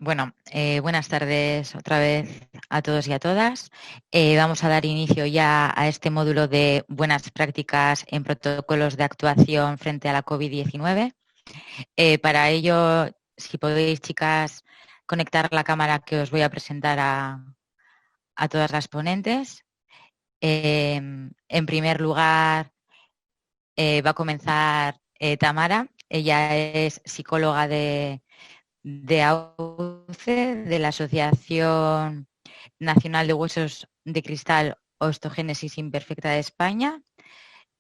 Buenas tardes otra vez a todos y a todas. Vamos a dar inicio ya a este módulo de buenas prácticas en protocolos de actuación frente a la COVID-19. Para ello, si podéis, chicas, conectar la cámara que os voy a presentar a todas las ponentes. En primer lugar, va a comenzar Tamara. Ella es psicóloga de AUCE, de la Asociación Nacional de Huesos de Cristal Osteogénesis Imperfecta de España.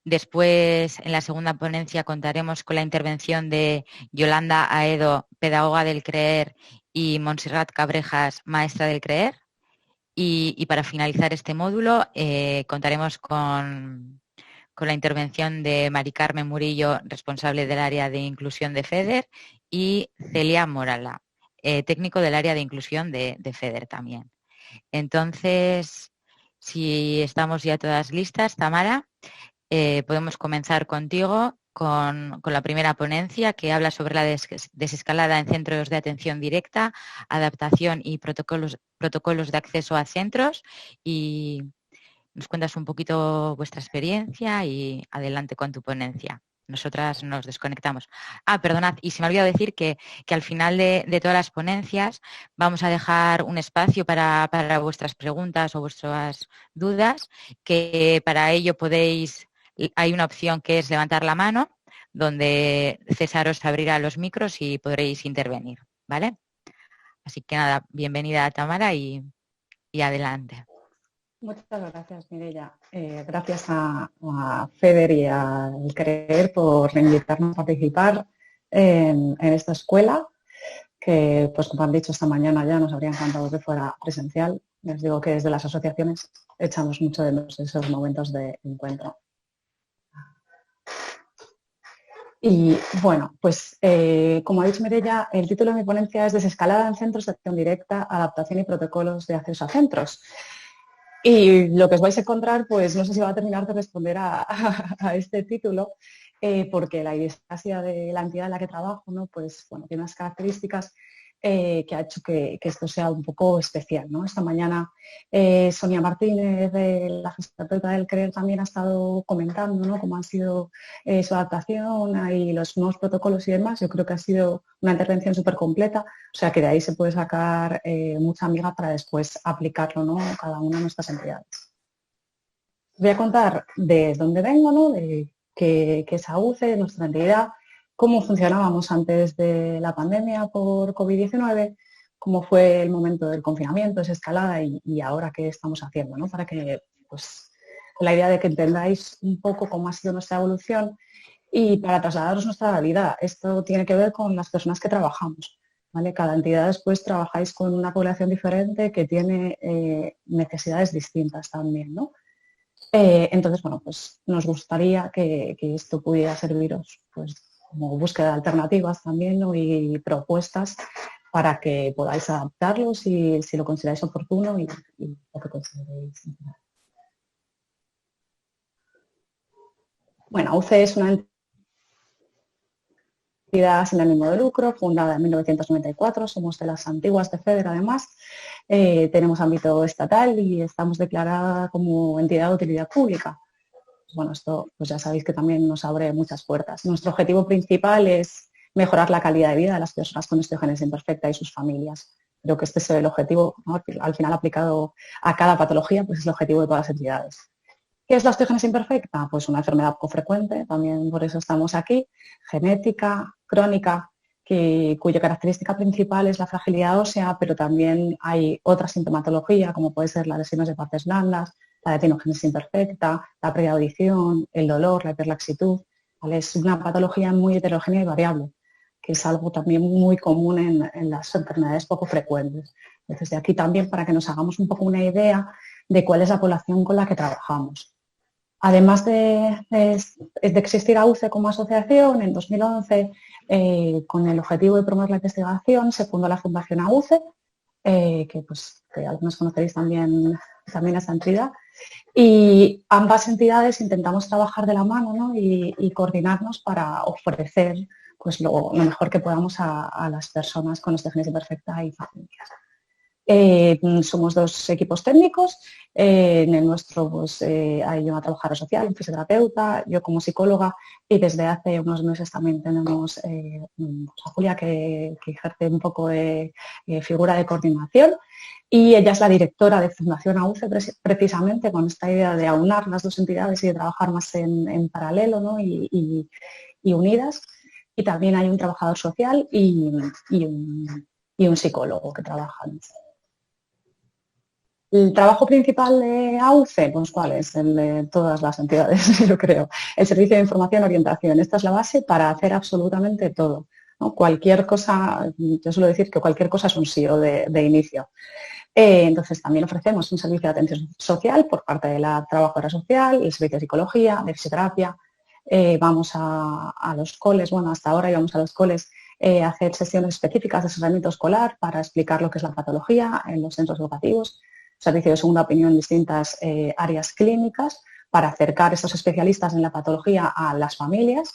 Después, en la segunda ponencia, contaremos con la intervención de Yolanda Aedo, pedagoga del CREER, y Montserrat Cabrejas, maestra del CREER. Y para finalizar este módulo, contaremos con la intervención de Mari Carmen Murillo, responsable del área de inclusión de FEDER, y Celia Morala, técnico del área de inclusión de FEDER también. Entonces, si estamos ya todas listas, Tamara, podemos comenzar contigo con la primera ponencia, que habla sobre la desescalada en centros de atención directa, adaptación y protocolos de acceso a centros, y nos cuentas un poquito vuestra experiencia y adelante con tu ponencia. Nosotras nos desconectamos. Perdonad, y se me ha olvidado decir que al final de todas las ponencias vamos a dejar un espacio para vuestras preguntas o vuestras dudas, que para ello hay una opción que es levantar la mano, donde César os abrirá los micros y podréis intervenir, ¿vale? Así que nada, bienvenida Tamara y adelante. Muchas gracias, Mireia. Gracias a FEDER y al CREER por invitarnos a participar en esta escuela, que, pues como han dicho esta mañana ya, nos habría encantado que fuera presencial. Les digo que desde las asociaciones echamos mucho de menos esos momentos de encuentro. Y bueno, pues como ha dicho Mireia, el título de mi ponencia es Desescalada en centros de acción directa, adaptación y protocolos de acceso a centros. Y lo que os vais a encontrar, pues no sé si va a terminar de responder a este título, porque la idiosincrasia de la entidad en la que trabajo, ¿no? Pues bueno, tiene unas características que ha hecho que esto sea un poco especial, ¿no? Esta mañana Sonia Martínez, de la fisioterapeuta del CREER, también ha estado comentando, ¿no?, cómo han sido su adaptación y los nuevos protocolos y demás. Yo creo que ha sido una intervención súper completa, o sea que de ahí se puede sacar mucha amiga para después aplicarlo, ¿no?, a cada una de nuestras entidades. Voy a contar de dónde vengo, ¿no?, de qué es AUCE, nuestra entidad, cómo funcionábamos antes de la pandemia por COVID-19, cómo fue el momento del confinamiento, esa escalada y ahora qué estamos haciendo, ¿no?, para que, pues, la idea de que entendáis un poco cómo ha sido nuestra evolución y para trasladaros nuestra realidad. Esto tiene que ver con las personas que trabajamos, ¿vale? Cada entidad después trabajáis con una población diferente que tiene necesidades distintas también, ¿no? Entonces, bueno, pues nos gustaría que esto pudiera serviros, pues, como búsqueda de alternativas también, ¿no?, y propuestas para que podáis adaptarlos si lo consideráis oportuno y lo que consideréis. Bueno, AUCE es una entidad sin ánimo de lucro, fundada en 1994, somos de las antiguas de FEDER además, tenemos ámbito estatal y estamos declarada como entidad de utilidad pública. Bueno, esto pues ya sabéis que también nos abre muchas puertas. Nuestro objetivo principal es mejorar la calidad de vida de las personas con osteogénesis imperfecta y sus familias. Creo que este es el objetivo, ¿no?, al final aplicado a cada patología, pues es el objetivo de todas las entidades. ¿Qué es la osteogénesis imperfecta? Pues una enfermedad poco frecuente, también por eso estamos aquí, genética, crónica, cuya característica principal es la fragilidad ósea, pero también hay otra sintomatología, como puede ser las lesiones de partes blandas, la tenogénesis imperfecta, la pérdida de audición, el dolor, la hiperlaxitud, ¿vale? Es una patología muy heterogénea y variable, que es algo también muy común en las enfermedades poco frecuentes. Entonces, de aquí también para que nos hagamos un poco una idea de cuál es la población con la que trabajamos. Además de existir AUCE como asociación, en 2011, con el objetivo de promover la investigación, se fundó la Fundación AUCE, que algunos conoceréis también esta entidad, y ambas entidades intentamos trabajar de la mano, ¿no?, y coordinarnos para ofrecer pues lo mejor que podamos a las personas con osteogenesis imperfecta y familias. Somos 2 equipos técnicos. En el nuestro pues, hay una trabajadora social, un fisioterapeuta, yo como psicóloga, y desde hace unos meses también tenemos a Julia que ejerce un poco de figura de coordinación, y ella es la directora de Fundación AUCE precisamente con esta idea de aunar las 2 entidades y de trabajar más en paralelo, ¿no? y unidas. Y también hay un trabajador social y un psicólogo que trabajan. El trabajo principal de AUCE, pues ¿cuál es? El de todas las entidades, yo creo. El servicio de información y orientación. Esta es la base para hacer absolutamente todo, ¿no? Cualquier cosa, yo suelo decir que cualquier cosa es un sí o de inicio. Entonces también ofrecemos un servicio de atención social por parte de la trabajadora social, el servicio de psicología, de fisioterapia. Vamos a los coles, bueno, hasta ahora íbamos a los coles a hacer sesiones específicas de asesoramiento escolar para explicar lo que es la patología en los centros educativos, servicio de segunda opinión en distintas áreas clínicas para acercar a estos especialistas en la patología a las familias.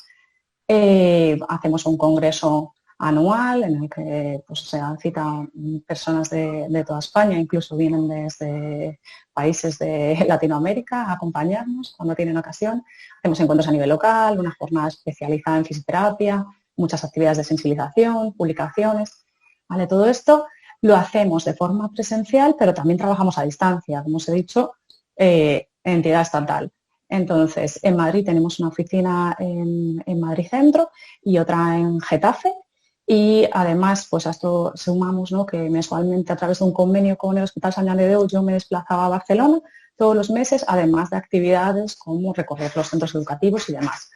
Hacemos un congreso anual en el que pues, se dan cita personas de toda España, incluso vienen desde países de Latinoamérica a acompañarnos cuando tienen ocasión. Hacemos encuentros a nivel local, una jornada especializada en fisioterapia, muchas actividades de sensibilización, publicaciones. ¿Vale? Todo esto lo hacemos de forma presencial, pero también trabajamos a distancia, como os he dicho, entidad estatal. Entonces, en Madrid tenemos una oficina en Madrid Centro y otra en Getafe. Y además, pues a esto sumamos, ¿no?, que mensualmente a través de un convenio con el Hospital Sant Joan de Déu yo me desplazaba a Barcelona todos los meses, además de actividades como recorrer los centros educativos y demás.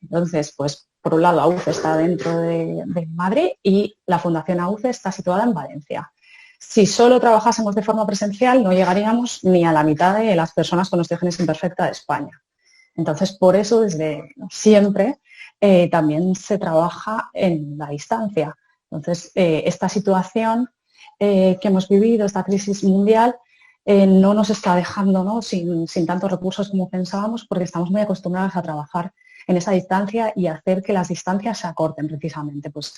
Entonces, pues por un lado AUCE está dentro de Madrid y la Fundación AUCE está situada en Valencia. Si solo trabajásemos de forma presencial no llegaríamos ni a la mitad de las personas con osteogenesis imperfecta de España. Entonces, por eso desde siempre también se trabaja en la distancia. Entonces, esta situación que hemos vivido, esta crisis mundial, no nos está dejando, ¿no?, sin tantos recursos como pensábamos, porque estamos muy acostumbrados a trabajar en esa distancia y hacer que las distancias se acorten precisamente, pues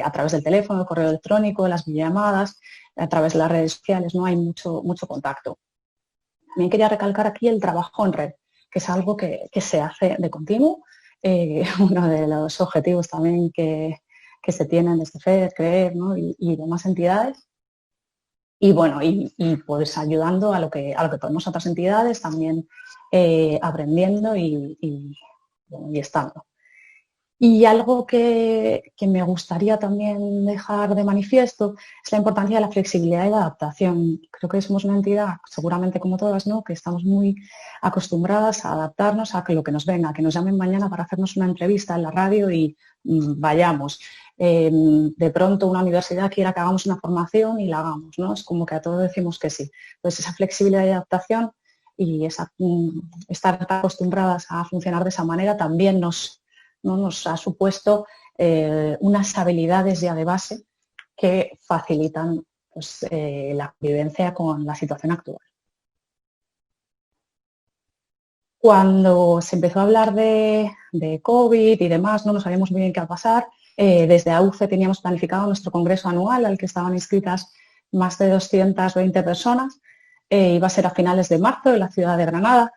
a través del teléfono, el correo electrónico, las videollamadas, a través de las redes sociales, no hay mucho contacto. También quería recalcar aquí el trabajo en red, que es algo que se hace de continuo. Uno de los objetivos también que se tienen desde FED, CREER, ¿no?, y demás entidades. Y bueno, y pues ayudando a lo que podemos otras entidades, también aprendiendo y estando. Y algo que me gustaría también dejar de manifiesto es la importancia de la flexibilidad y la adaptación. Creo que somos una entidad, seguramente como todas, ¿no?, que estamos muy acostumbradas a adaptarnos a que lo que nos venga, que nos llamen mañana para hacernos una entrevista en la radio y vayamos. De pronto una universidad quiera que hagamos una formación y la hagamos, ¿no? Es como que a todos decimos que sí. Pues esa flexibilidad y adaptación y estar acostumbradas a funcionar de esa manera también nos ha supuesto unas habilidades ya de base que facilitan pues, la convivencia con la situación actual. Cuando se empezó a hablar de COVID y demás, no sabíamos muy bien qué iba a pasar. Desde AUCE teníamos planificado nuestro congreso anual al que estaban inscritas más de 220 personas. Iba a ser a finales de marzo en la ciudad de Granada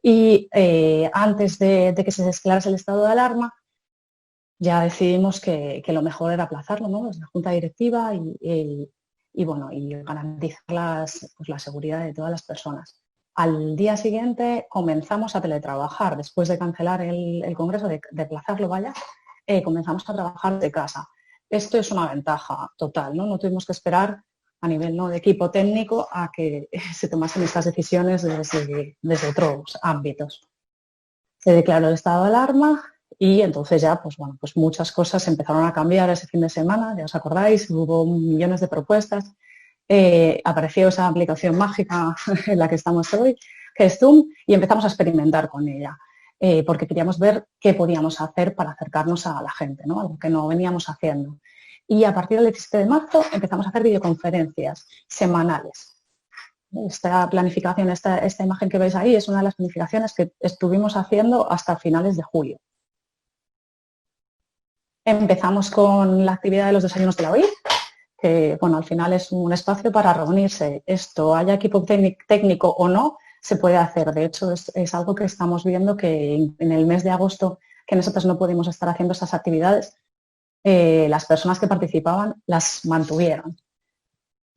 y antes de que se declarase el estado de alarma, ya decidimos que lo mejor era aplazarlo, ¿no?, desde la Junta Directiva y garantizar la seguridad de todas las personas. Al día siguiente comenzamos a teletrabajar, después de cancelar el congreso, de aplazarlo, comenzamos a trabajar de casa. Esto es una ventaja total, ¿no? No tuvimos que esperar a nivel, ¿no?, de equipo técnico a que se tomasen estas decisiones desde otros ámbitos. Se declaró el estado de alarma y entonces ya, pues muchas cosas empezaron a cambiar ese fin de semana, ya os acordáis, hubo millones de propuestas. Apareció esa aplicación mágica en la que estamos hoy, que es Zoom, y empezamos a experimentar con ella, porque queríamos ver qué podíamos hacer para acercarnos a la gente, ¿no?, algo que no veníamos haciendo. Y a partir del 17 de marzo empezamos a hacer videoconferencias semanales. Esta planificación, esta imagen que veis ahí, es una de las planificaciones que estuvimos haciendo hasta finales de julio. Empezamos con la actividad de los desayunos de la OIR, que bueno, al final es un espacio para reunirse. Esto, haya equipo técnico o no, se puede hacer. De hecho, es algo que estamos viendo que en el mes de agosto, que nosotros no pudimos estar haciendo estas actividades, las personas que participaban las mantuvieron.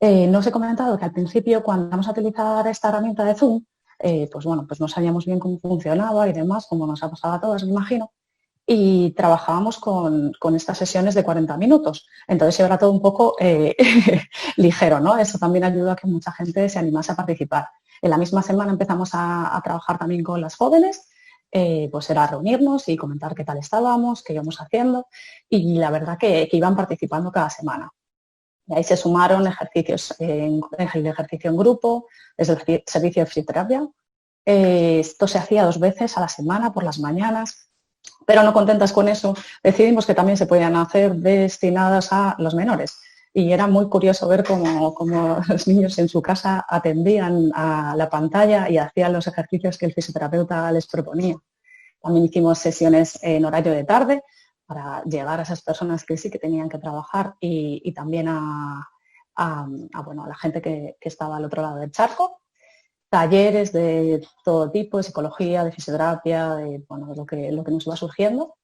No os he comentado que al principio, cuando vamos a utilizar esta herramienta de Zoom, pues bueno, pues no sabíamos bien cómo funcionaba y demás, como nos ha pasado a todas, me imagino, y trabajábamos con estas sesiones de 40 minutos. Entonces era todo un poco ligero, ¿no? Eso también ayudó a que mucha gente se animase a participar. En la misma semana empezamos a trabajar también con las jóvenes, pues era reunirnos y comentar qué tal estábamos, qué íbamos haciendo, y la verdad que iban participando cada semana. Y ahí se sumaron ejercicios, el ejercicio en grupo, desde el servicio de fisioterapia. Esto se hacía 2 veces a la semana, por las mañanas, pero no contentas con eso, decidimos que también se podían hacer destinadas a los menores. Y era muy curioso ver cómo los niños en su casa atendían a la pantalla y hacían los ejercicios que el fisioterapeuta les proponía. También hicimos sesiones en horario de tarde para llegar a esas personas que sí que tenían que trabajar y también bueno, a la gente que estaba al otro lado del charco. Talleres de todo tipo, de psicología, de fisioterapia, de bueno, lo que nos va surgiendo.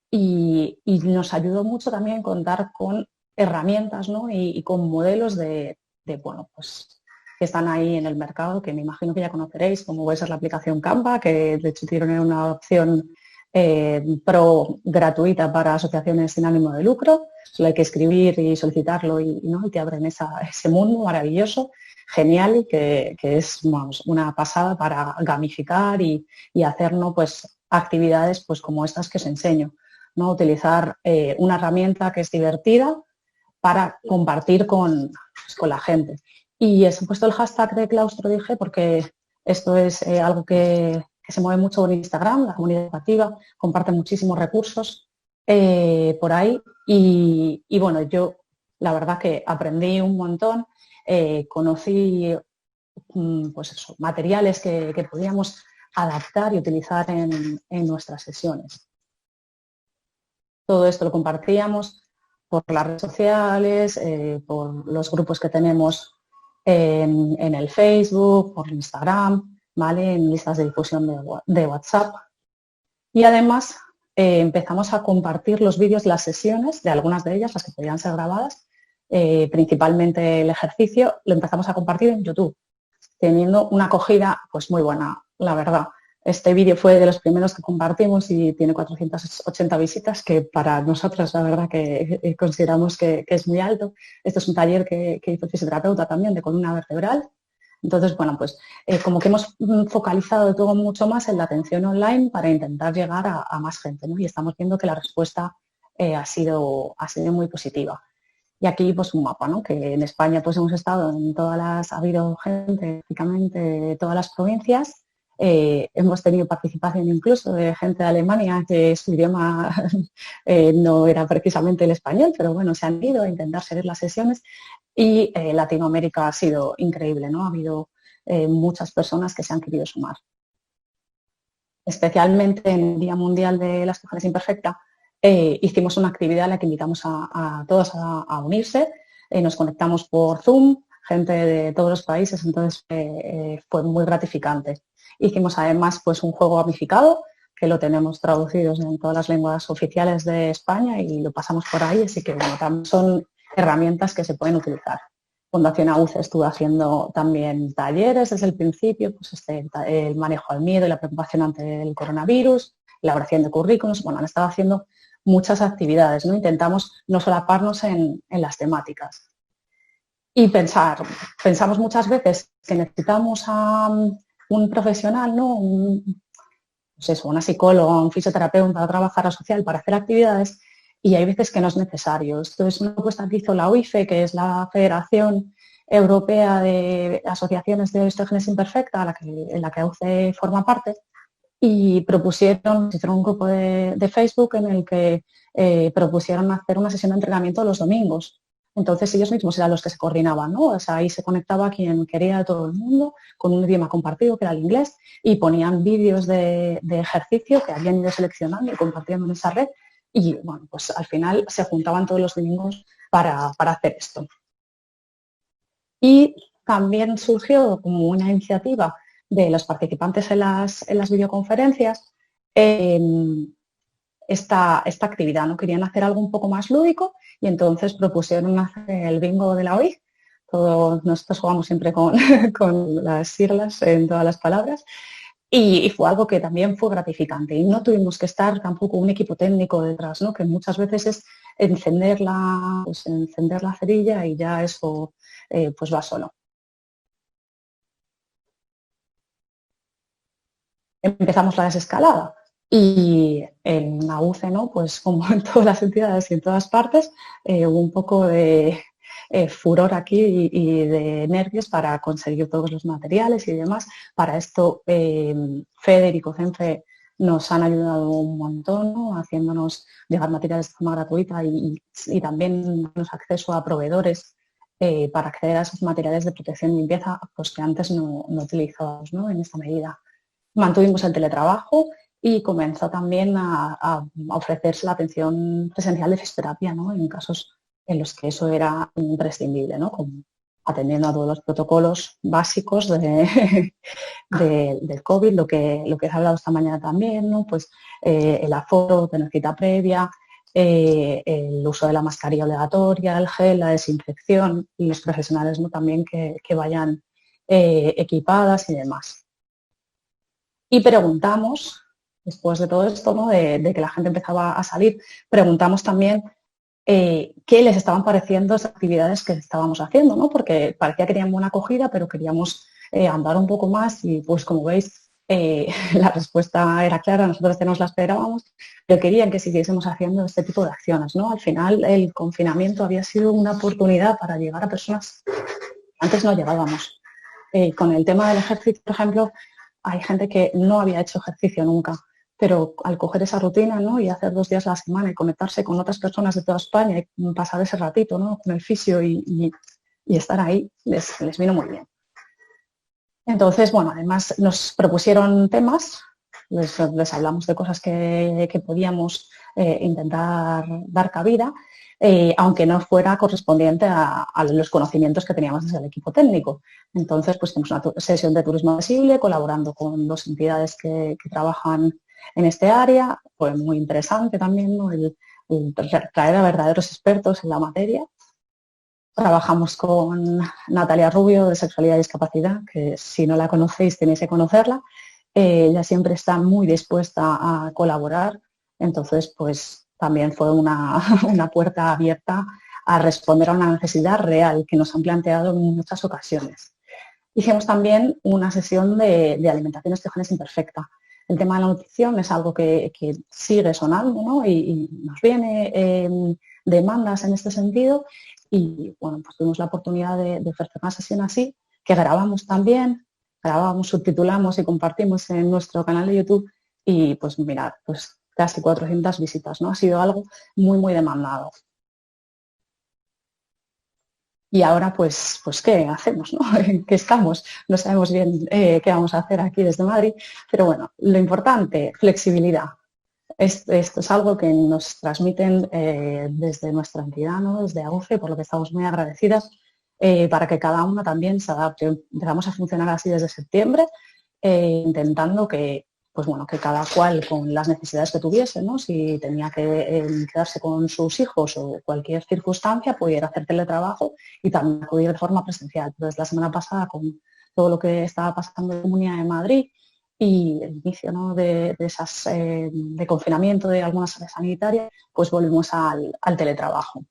Y nos ayudó mucho también contar con herramientas, ¿no? y con modelos bueno, pues que están ahí en el mercado, que me imagino que ya conoceréis, como puede ser la aplicación Canva, que de hecho tiene una opción pro gratuita para asociaciones sin ánimo de lucro. Solo hay que escribir y solicitarlo ¿no? y te abren ese mundo maravilloso, genial, y que es vamos, una pasada para gamificar y hacer, ¿no? pues, actividades pues, como estas que os enseño, ¿no? Utilizar una herramienta que es divertida para compartir con la gente. Y he puesto el hashtag de Claustro Dije porque esto es algo que se mueve mucho en Instagram, la comunidad educativa, comparte muchísimos recursos por ahí y bueno, yo la verdad que aprendí un montón, conocí pues eso, materiales que podíamos adaptar y utilizar en nuestras sesiones. Todo esto lo compartíamos por las redes sociales, por los grupos que tenemos en el Facebook, por Instagram, ¿vale? En listas de difusión de WhatsApp. Y además empezamos a compartir los vídeos de las sesiones, de algunas de ellas, las que podían ser grabadas, principalmente el ejercicio, lo empezamos a compartir en YouTube, teniendo una acogida pues muy buena, la verdad. Este vídeo fue de los primeros que compartimos y tiene 480 visitas, que para nosotros la verdad que consideramos que es muy alto. Este es un taller que hizo el fisioterapeuta también de columna vertebral. Entonces, bueno, pues como que hemos focalizado todo mucho más en la atención online para intentar llegar a más gente, ¿no? Y estamos viendo que la respuesta ha sido muy positiva. Y aquí pues un mapa, ¿no? Que en España pues hemos estado en ha habido gente prácticamente de todas las provincias, hemos tenido participación incluso de gente de Alemania que su idioma no era precisamente el español, pero bueno, se han ido a intentar seguir las sesiones y Latinoamérica ha sido increíble, ¿no? Ha habido muchas personas que se han querido sumar. Especialmente en el Día Mundial de las Mujeres Imperfectas, hicimos una actividad en la que invitamos a todos a unirse, nos conectamos por Zoom, gente de todos los países, entonces fue muy gratificante. Hicimos además pues un juego gamificado, que lo tenemos traducido en todas las lenguas oficiales de España y lo pasamos por ahí, así que bueno, también son herramientas que se pueden utilizar. Fundación AUCE estuvo haciendo también talleres desde el principio, pues el manejo al miedo y la preocupación ante el coronavirus, elaboración de currículos, bueno, han estado haciendo muchas actividades, ¿no? Intentamos no solaparnos en las temáticas. Y pensamos muchas veces que necesitamos a un profesional, ¿no? Pues eso, una psicóloga, un fisioterapeuta, una trabajadora social para hacer actividades y hay veces que no es necesario. Esto es una propuesta que hizo la UIFE, que es la Federación Europea de Asociaciones de Osteógenesis Imperfecta, en la que AUCE forma parte, y hicieron un grupo de Facebook en el que propusieron hacer una sesión de entrenamiento los domingos. Entonces ellos mismos eran los que se coordinaban, ¿no? O sea, ahí se conectaba quien quería de todo el mundo con un idioma compartido que era el inglés y ponían vídeos de ejercicio que habían ido seleccionando y compartiendo en esa red Y bueno, pues al final se juntaban todos los domingos para hacer esto. Y también surgió como una iniciativa de los participantes en las videoconferencias esta actividad, ¿no? Querían hacer algo un poco más lúdico y entonces propusieron hacer el bingo de la OI. Todos nosotros jugamos siempre con, con las siglas en todas las palabras y fue algo que también fue gratificante y no tuvimos que estar tampoco un equipo técnico detrás, ¿no? Que muchas veces es encender la cerilla y ya eso pues va solo. Empezamos la desescalada y en la UCE, ¿no? Pues como en todas las entidades y en todas partes, hubo un poco de furor aquí y de nervios para conseguir todos los materiales y demás. Para esto, FEDER y COCENFE nos han ayudado un montón, ¿no? Haciéndonos llegar materiales de forma gratuita y también darnos acceso a proveedores para acceder a esos materiales de protección y limpieza pues que antes no utilizábamos, ¿no? En esta medida. Mantuvimos el teletrabajo y comenzó también a ofrecerse la atención presencial de fisioterapia, ¿no? En casos en los que eso era imprescindible, ¿no? Como atendiendo a todos los protocolos básicos del COVID, lo que se ha hablado esta mañana también, ¿no? Pues el aforo, tener cita previa, el uso de la mascarilla obligatoria, el gel, la desinfección y los profesionales, ¿no? También que vayan equipadas y demás. Y preguntamos, después de todo esto, ¿no? de que la gente empezaba a salir, preguntamos también qué les estaban pareciendo las actividades que estábamos haciendo, ¿no? Porque parecía que tenían buena acogida, pero queríamos andar un poco más y pues como veis la respuesta era clara, nosotros nos la esperábamos, pero querían que siguiésemos haciendo este tipo de acciones, ¿no? Al final el confinamiento había sido una oportunidad para llegar a personas que antes no llegábamos. Con el tema del ejercicio, por ejemplo, hay gente que no había hecho ejercicio nunca, pero al coger esa rutina, ¿no? Y hacer 2 días a la semana y conectarse con otras personas de toda España y pasar ese ratito, ¿no? Con el fisio y estar ahí, les vino muy bien. Entonces, bueno, además nos propusieron temas, les hablamos de cosas que podíamos intentar dar cabida, aunque no fuera correspondiente a los conocimientos que teníamos desde el equipo técnico. Entonces, pues tenemos una sesión de turismo visible, colaborando con 2 entidades que trabajan en este área. Fue muy interesante también, ¿no? el traer a verdaderos expertos en la materia. Trabajamos con Natalia Rubio de Sexualidad y Discapacidad, que si no la conocéis tenéis que conocerla. Ella siempre está muy dispuesta a colaborar, entonces pues también fue una, una puerta abierta a responder a una necesidad real que nos han planteado en muchas ocasiones. Hicimos también una sesión de alimentación osteogénesis imperfecta. El tema de la nutrición es algo que sigue sonando, ¿no? y nos viene demandas en este sentido y bueno, pues tuvimos la oportunidad de ofrecer una sesión así, que grabamos también, subtitulamos y compartimos en nuestro canal de YouTube y pues mirad, pues casi 400 visitas, ¿no? Ha sido algo muy, muy demandado. Y ahora, pues ¿qué hacemos? ¿No? ¿En qué estamos? No sabemos bien qué vamos a hacer aquí desde Madrid, pero bueno, lo importante, flexibilidad. Esto es algo que nos transmiten desde nuestra entidad, ¿no? Desde AUCE, por lo que estamos muy agradecidas, para que cada una también se adapte. Empezamos a funcionar así desde septiembre, intentando que, pues bueno, que cada cual con las necesidades que tuviese, ¿no? Si tenía que quedarse con sus hijos o cualquier circunstancia, pudiera hacer teletrabajo y también acudir de forma presencial. Entonces, la semana pasada, con todo lo que estaba pasando en la Comunidad de Madrid y el inicio, ¿no? de esas de confinamiento de algunas áreas sanitarias, pues volvimos al teletrabajo.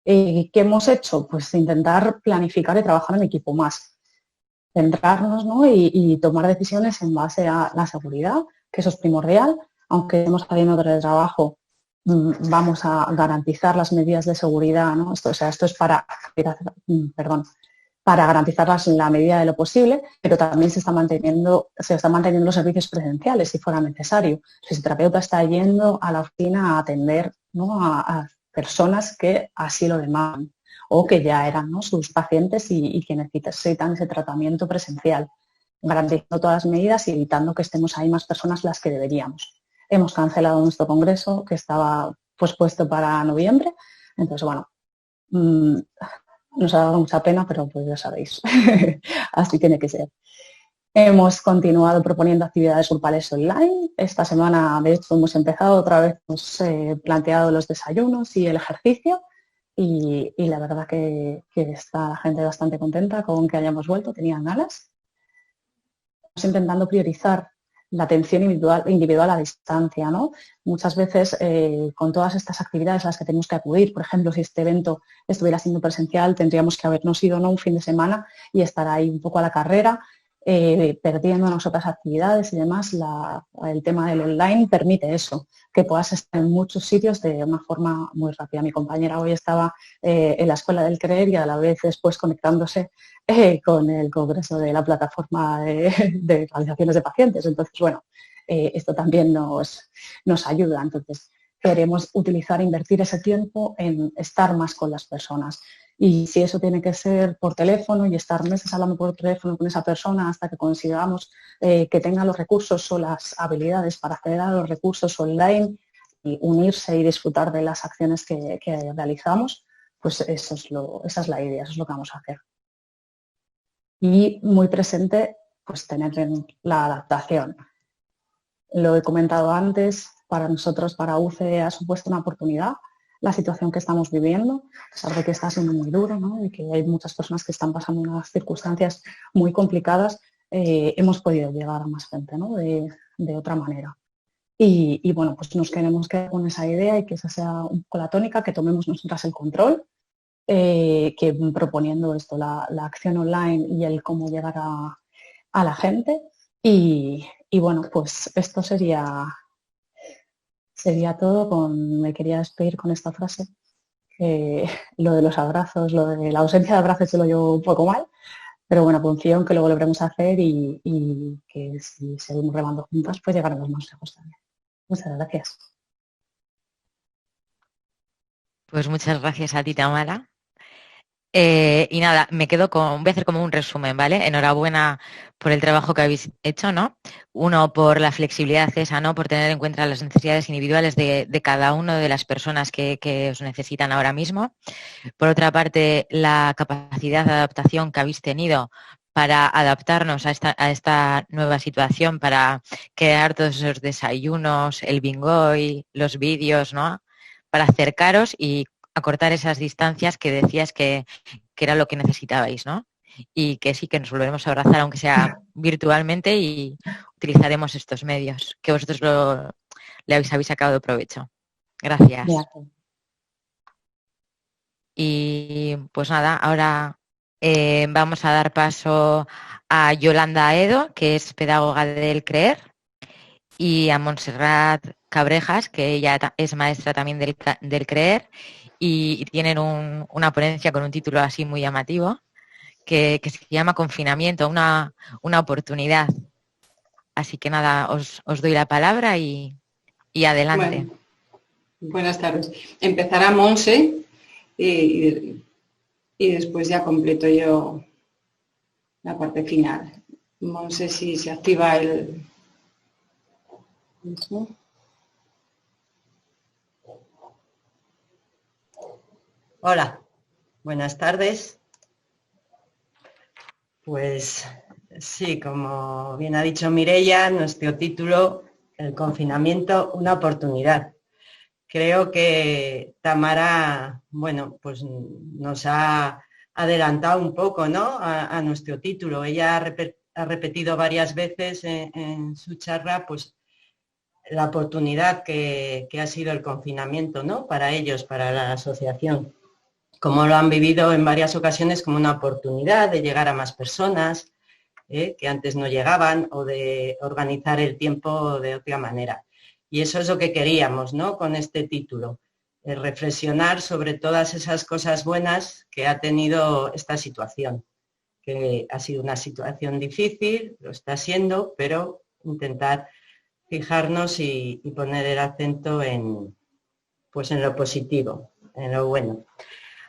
¿Qué hemos hecho? Pues intentar planificar y trabajar en equipo más, centrarnos, ¿no? y tomar decisiones en base a la seguridad, que eso es primordial, aunque estemos haciendo teletrabajo, vamos a garantizar las medidas de seguridad, ¿no? Esto es para garantizarlas en la medida de lo posible, pero también se están manteniendo los servicios presenciales si fuera necesario. El fisioterapeuta está yendo a la oficina a atender, ¿no? a personas que así lo demandan o que ya eran, ¿no? sus pacientes y que necesitan ese tratamiento presencial, garantizando todas las medidas y evitando que estemos ahí más personas las que deberíamos. hemos cancelado nuestro congreso que estaba puesto para noviembre. Entonces, bueno, nos ha dado mucha pena, pero pues ya sabéis, así tiene que ser. Hemos continuado proponiendo actividades grupales online. Esta semana, de hecho, hemos empezado otra vez, hemos planteado los desayunos y el ejercicio y la verdad que está la gente bastante contenta con que hayamos vuelto, tenían ganas. Estamos intentando priorizar la atención individual a distancia, ¿no? Muchas veces con todas estas actividades a las que tenemos que acudir, por ejemplo, si este evento estuviera siendo presencial, tendríamos que habernos ido, ¿no?, un fin de semana y estar ahí un poco a la carrera, perdiéndonos otras actividades y demás. El tema del online permite eso, que puedas estar en muchos sitios de una forma muy rápida. Mi compañera hoy estaba en la Escuela del Creer y a la vez después conectándose con el congreso de la plataforma de realizaciones de pacientes. Entonces, bueno, esto también nos ayuda. Entonces, queremos invertir ese tiempo en estar más con las personas. Y si eso tiene que ser por teléfono y estar meses hablando por teléfono con esa persona hasta que consigamos que tenga los recursos o las habilidades para acceder a los recursos online y unirse y disfrutar de las acciones que realizamos, pues esa es la idea, eso es lo que vamos a hacer. Y muy presente, pues tener la adaptación. Lo he comentado antes, para nosotros, para UCE, ha supuesto una oportunidad la situación que estamos viviendo, a pesar de que está siendo muy duro, ¿no?, y que hay muchas personas que están pasando unas circunstancias muy complicadas, hemos podido llegar a más gente, ¿no?, de otra manera. Y bueno, pues nos queremos quedar con esa idea y que esa sea un poco la tónica, que tomemos nosotras el control, que proponiendo esto, la acción online y el cómo llegar a la gente. Y bueno, pues esto sería todo. Me quería despedir con esta frase. Lo de los abrazos, lo de la ausencia de abrazos se lo llevo un poco mal, pero bueno, confío en que lo volveremos a hacer y que si seguimos remando juntas, pues llegaremos más lejos también. Muchas gracias. Pues muchas gracias a ti, Tamara. Y nada, voy a hacer como un resumen, ¿vale? Enhorabuena por el trabajo que habéis hecho, ¿no? Uno, por la flexibilidad esa, ¿no? Por tener en cuenta las necesidades individuales de cada una de las personas que os necesitan ahora mismo. Por otra parte, la capacidad de adaptación que habéis tenido para adaptarnos a esta nueva situación, para crear todos esos desayunos, el bingo y los vídeos, ¿no? Para acercaros y acortar esas distancias que decías que era lo que necesitabais, ¿no? Y que sí, que nos volveremos a abrazar, aunque sea virtualmente, y utilizaremos estos medios, que vosotros le habéis sacado de provecho. Gracias. Y pues nada, ahora vamos a dar paso a Yolanda Aedo, que es pedagoga del CREER, y a Montserrat Cabrejas, que ella es maestra también del CREER, y tienen una ponencia con un título así muy llamativo, que se llama Confinamiento, una oportunidad. Así que nada, os doy la palabra y adelante. Bueno, buenas tardes. Empezará Monse y después ya completo yo la parte final. Monse, si se activa el... ¿Eso? Hola, buenas tardes. Pues sí, como bien ha dicho Mireia, nuestro título, El confinamiento, una oportunidad. Creo que Tamara, bueno, pues nos ha adelantado un poco, ¿no?, a nuestro título. Ella ha repetido varias veces en su charla, pues, la oportunidad que ha sido el confinamiento, ¿no?, para ellos, para la asociación. Como lo han vivido en varias ocasiones como una oportunidad de llegar a más personas que antes no llegaban, o de organizar el tiempo de otra manera. Y eso es lo que queríamos, ¿no?, con este título, reflexionar sobre todas esas cosas buenas que ha tenido esta situación, que ha sido una situación difícil, lo está siendo, pero intentar fijarnos y poner el acento pues en lo positivo, en lo bueno.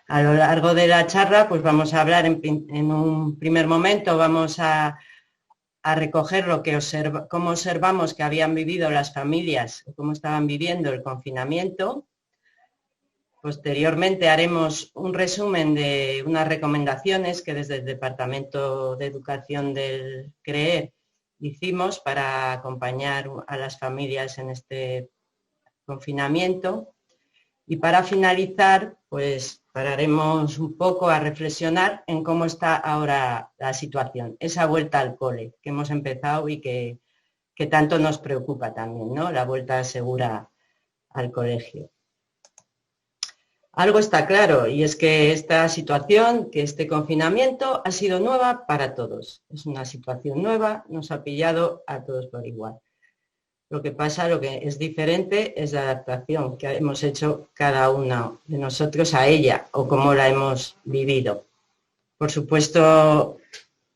A lo largo de la charla, pues vamos a hablar en un primer momento, vamos a a recoger cómo observamos que habían vivido las familias, cómo estaban viviendo el confinamiento. Posteriormente haremos un resumen de unas recomendaciones que desde el Departamento de Educación del CREER hicimos para acompañar a las familias en este confinamiento. Y para finalizar, pues pararemos un poco a reflexionar en cómo está ahora la situación, esa vuelta al cole que hemos empezado y que tanto nos preocupa también, ¿no? La vuelta segura al colegio. Algo está claro, y es que esta situación, que este confinamiento ha sido nueva para todos. Es una situación nueva, nos ha pillado a todos por igual. Lo que pasa, lo que es diferente es la adaptación que hemos hecho cada uno de nosotros a ella o cómo la hemos vivido. Por supuesto,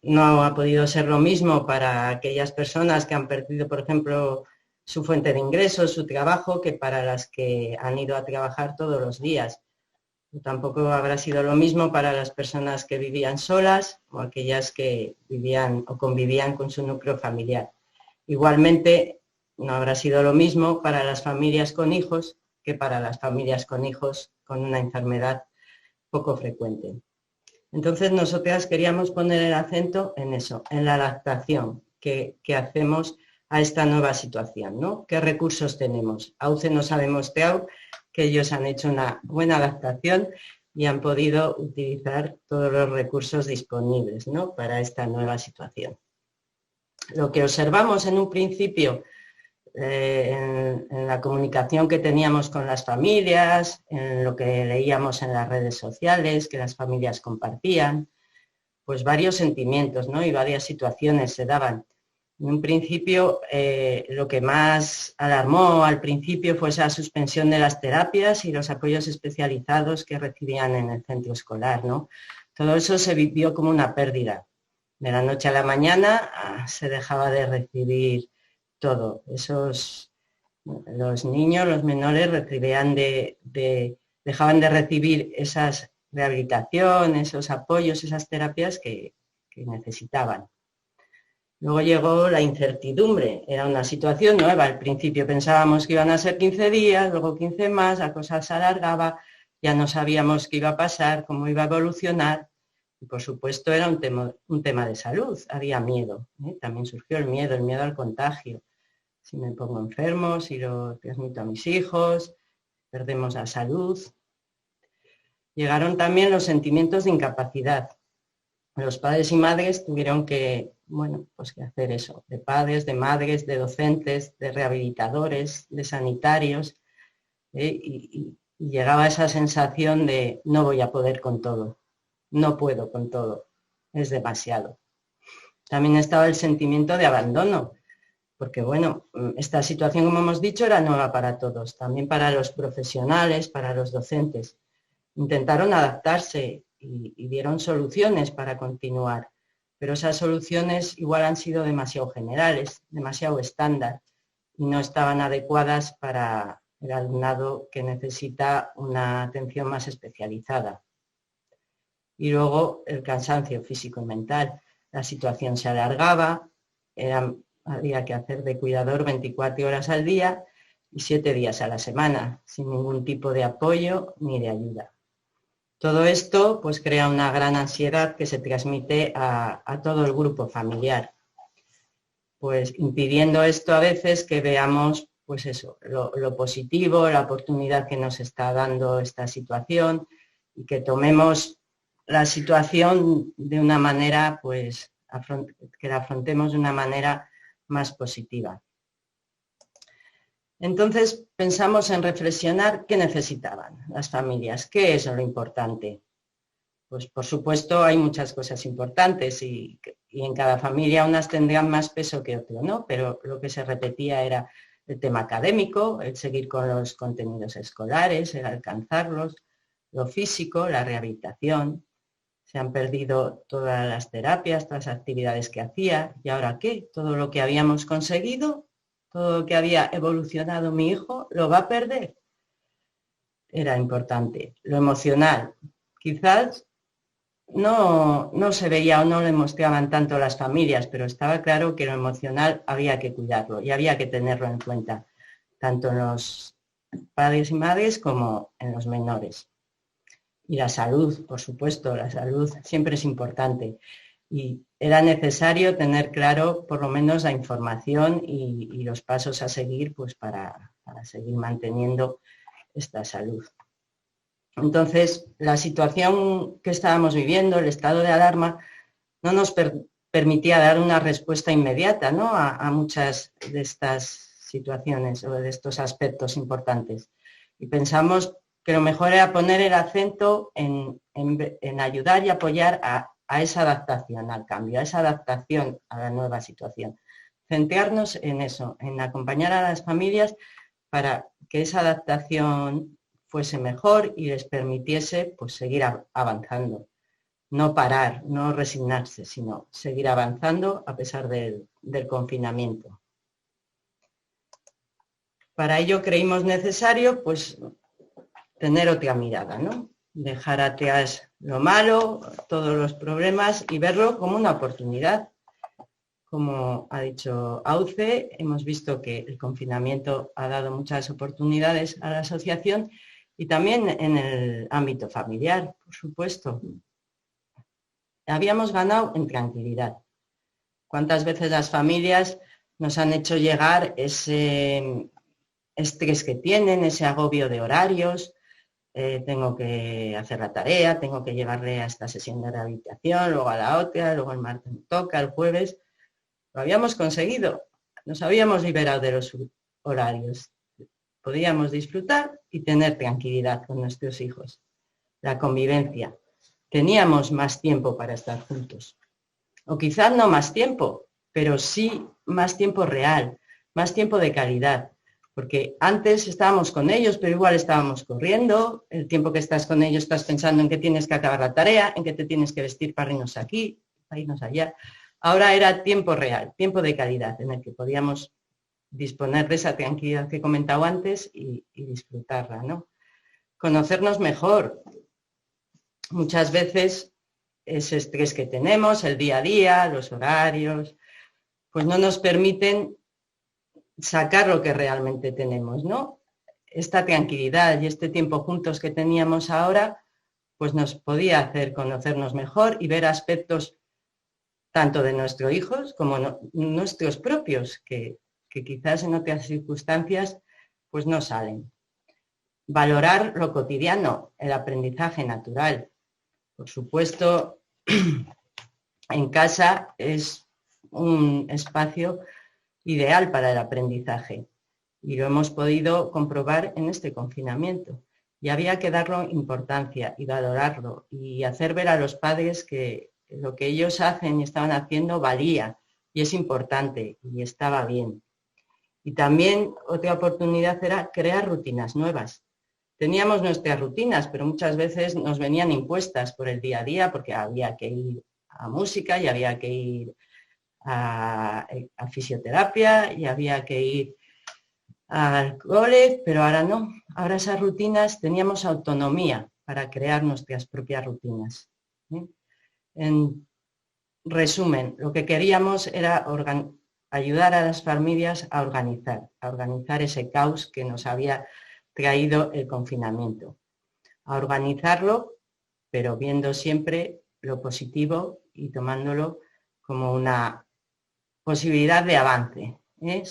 no ha podido ser lo mismo para aquellas personas que han perdido, por ejemplo, su fuente de ingresos, su trabajo, que para las que han ido a trabajar todos los días. Tampoco habrá sido lo mismo para las personas que vivían solas o aquellas que vivían o convivían con su núcleo familiar. Igualmente, no habrá sido lo mismo para las familias con hijos que para las familias con hijos con una enfermedad poco frecuente. Entonces, nosotras queríamos poner el acento en eso, en la adaptación que hacemos a esta nueva situación, ¿no? ¿Qué recursos tenemos? AUCE nos ha demostrado que ellos han hecho una buena adaptación y han podido utilizar todos los recursos disponibles, ¿no? Para esta nueva situación. Lo que observamos en un principio en la comunicación que teníamos con las familias, en lo que leíamos en las redes sociales, que las familias compartían, pues varios sentimientos, ¿no? Y varias situaciones se daban. En un principio, lo que más alarmó al principio fue esa suspensión de las terapias y los apoyos especializados que recibían en el centro escolar, ¿no? Todo eso se vivió como una pérdida. De la noche a la mañana se dejaba de recibir todo. Los niños, los menores dejaban de recibir esas rehabilitaciones, esos apoyos, esas terapias que necesitaban. Luego llegó la incertidumbre, era una situación nueva. Al principio pensábamos que iban a ser 15 días, luego 15 más, la cosa se alargaba, ya no sabíamos qué iba a pasar, cómo iba a evolucionar. Y por supuesto era un tema de salud, había miedo, ¿eh? También surgió el miedo al contagio. Si me pongo enfermo, si lo transmito a mis hijos, perdemos la salud. Llegaron también los sentimientos de incapacidad. Los padres y madres tuvieron que hacer eso, de padres, de madres, de docentes, de rehabilitadores, de sanitarios, y llegaba esa sensación de no voy a poder con todo, no puedo con todo, es demasiado. También estaba el sentimiento de abandono, porque esta situación, como hemos dicho, era nueva para todos, también para los profesionales, para los docentes. Intentaron adaptarse y dieron soluciones para continuar, pero esas soluciones igual han sido demasiado generales, demasiado estándar y no estaban adecuadas para el alumnado que necesita una atención más especializada. Y luego el cansancio físico y mental. La situación se alargaba, había que hacer de cuidador 24 horas al día y 7 días a la semana, sin ningún tipo de apoyo ni de ayuda. Todo esto pues crea una gran ansiedad que se transmite a todo el grupo familiar, pues impidiendo esto a veces que veamos pues eso, lo positivo, la oportunidad que nos está dando esta situación y que tomemos la situación de una manera, pues que la afrontemos de una manera más positiva. Entonces pensamos en reflexionar qué necesitaban las familias, qué es lo importante. Pues por supuesto hay muchas cosas importantes y en cada familia unas tendrán más peso que otro, ¿no? Pero lo que se repetía era el tema académico, el seguir con los contenidos escolares, el alcanzarlos, lo físico, la rehabilitación. Se han perdido todas las terapias, todas las actividades que hacía. ¿Y ahora qué? Todo lo que habíamos conseguido, todo lo que había evolucionado mi hijo, ¿lo va a perder? Era importante. Lo emocional. Quizás no se veía o no le mostraban tanto las familias, pero estaba claro que lo emocional había que cuidarlo y había que tenerlo en cuenta, tanto en los padres y madres como en los menores. Y la salud, por supuesto, la salud siempre es importante. Y era necesario tener claro por lo menos la información y los pasos a seguir pues para seguir manteniendo esta salud. Entonces, la situación que estábamos viviendo, el estado de alarma, no nos permitía dar una respuesta inmediata, ¿no?, a muchas de estas situaciones o de estos aspectos importantes. Y pensamos que lo mejor era poner el acento en ayudar y apoyar a esa adaptación al cambio, a esa adaptación a la nueva situación. Centrarnos en eso, en acompañar a las familias para que esa adaptación fuese mejor y les permitiese pues, seguir avanzando. No parar, no resignarse, sino seguir avanzando a pesar del confinamiento. Para ello creímos necesario pues, tener otra mirada, ¿no? Dejar atrás lo malo, todos los problemas y verlo como una oportunidad. Como ha dicho Auce, hemos visto que el confinamiento ha dado muchas oportunidades a la asociación y también en el ámbito familiar, por supuesto. Habíamos ganado en tranquilidad. ¿Cuántas veces las familias nos han hecho llegar ese estrés que tienen, ese agobio de horarios? Tengo que hacer la tarea, tengo que llevarle a esta sesión de rehabilitación, luego a la otra, luego el martes me toca, el jueves. Lo habíamos conseguido, nos habíamos liberado de los horarios. Podíamos disfrutar y tener tranquilidad con nuestros hijos. La convivencia. Teníamos más tiempo para estar juntos. O quizás no más tiempo, pero sí más tiempo real, más tiempo de calidad. Porque antes estábamos con ellos, pero igual estábamos corriendo. El tiempo que estás con ellos estás pensando en que tienes que acabar la tarea, en que te tienes que vestir para irnos aquí, para irnos allá. Ahora era tiempo real, tiempo de calidad, en el que podíamos disponer de esa tranquilidad que he comentado antes y disfrutarla, ¿no? Conocernos mejor. Muchas veces ese estrés que tenemos, el día a día, los horarios, pues no nos permiten sacar lo que realmente tenemos, ¿no? Esta tranquilidad y este tiempo juntos que teníamos ahora, pues nos podía hacer conocernos mejor y ver aspectos tanto de nuestros hijos como nuestros propios, que quizás en otras circunstancias pues no salen. Valorar lo cotidiano, el aprendizaje natural. Por supuesto, en casa es un espacio ideal para el aprendizaje y lo hemos podido comprobar en este confinamiento. Y había que darle importancia y valorarlo y hacer ver a los padres que lo que ellos hacen y estaban haciendo valía y es importante y estaba bien. Y también otra oportunidad era crear rutinas nuevas. Teníamos nuestras rutinas, pero muchas veces nos venían impuestas por el día a día porque había que ir a música y había que ir a fisioterapia y había que ir al cole, pero ahora no. Ahora esas rutinas teníamos autonomía para crear nuestras propias rutinas. En resumen, lo que queríamos era ayudar a las familias a organizar ese caos que nos había traído el confinamiento. A organizarlo, pero viendo siempre lo positivo y tomándolo como una posibilidad de avance,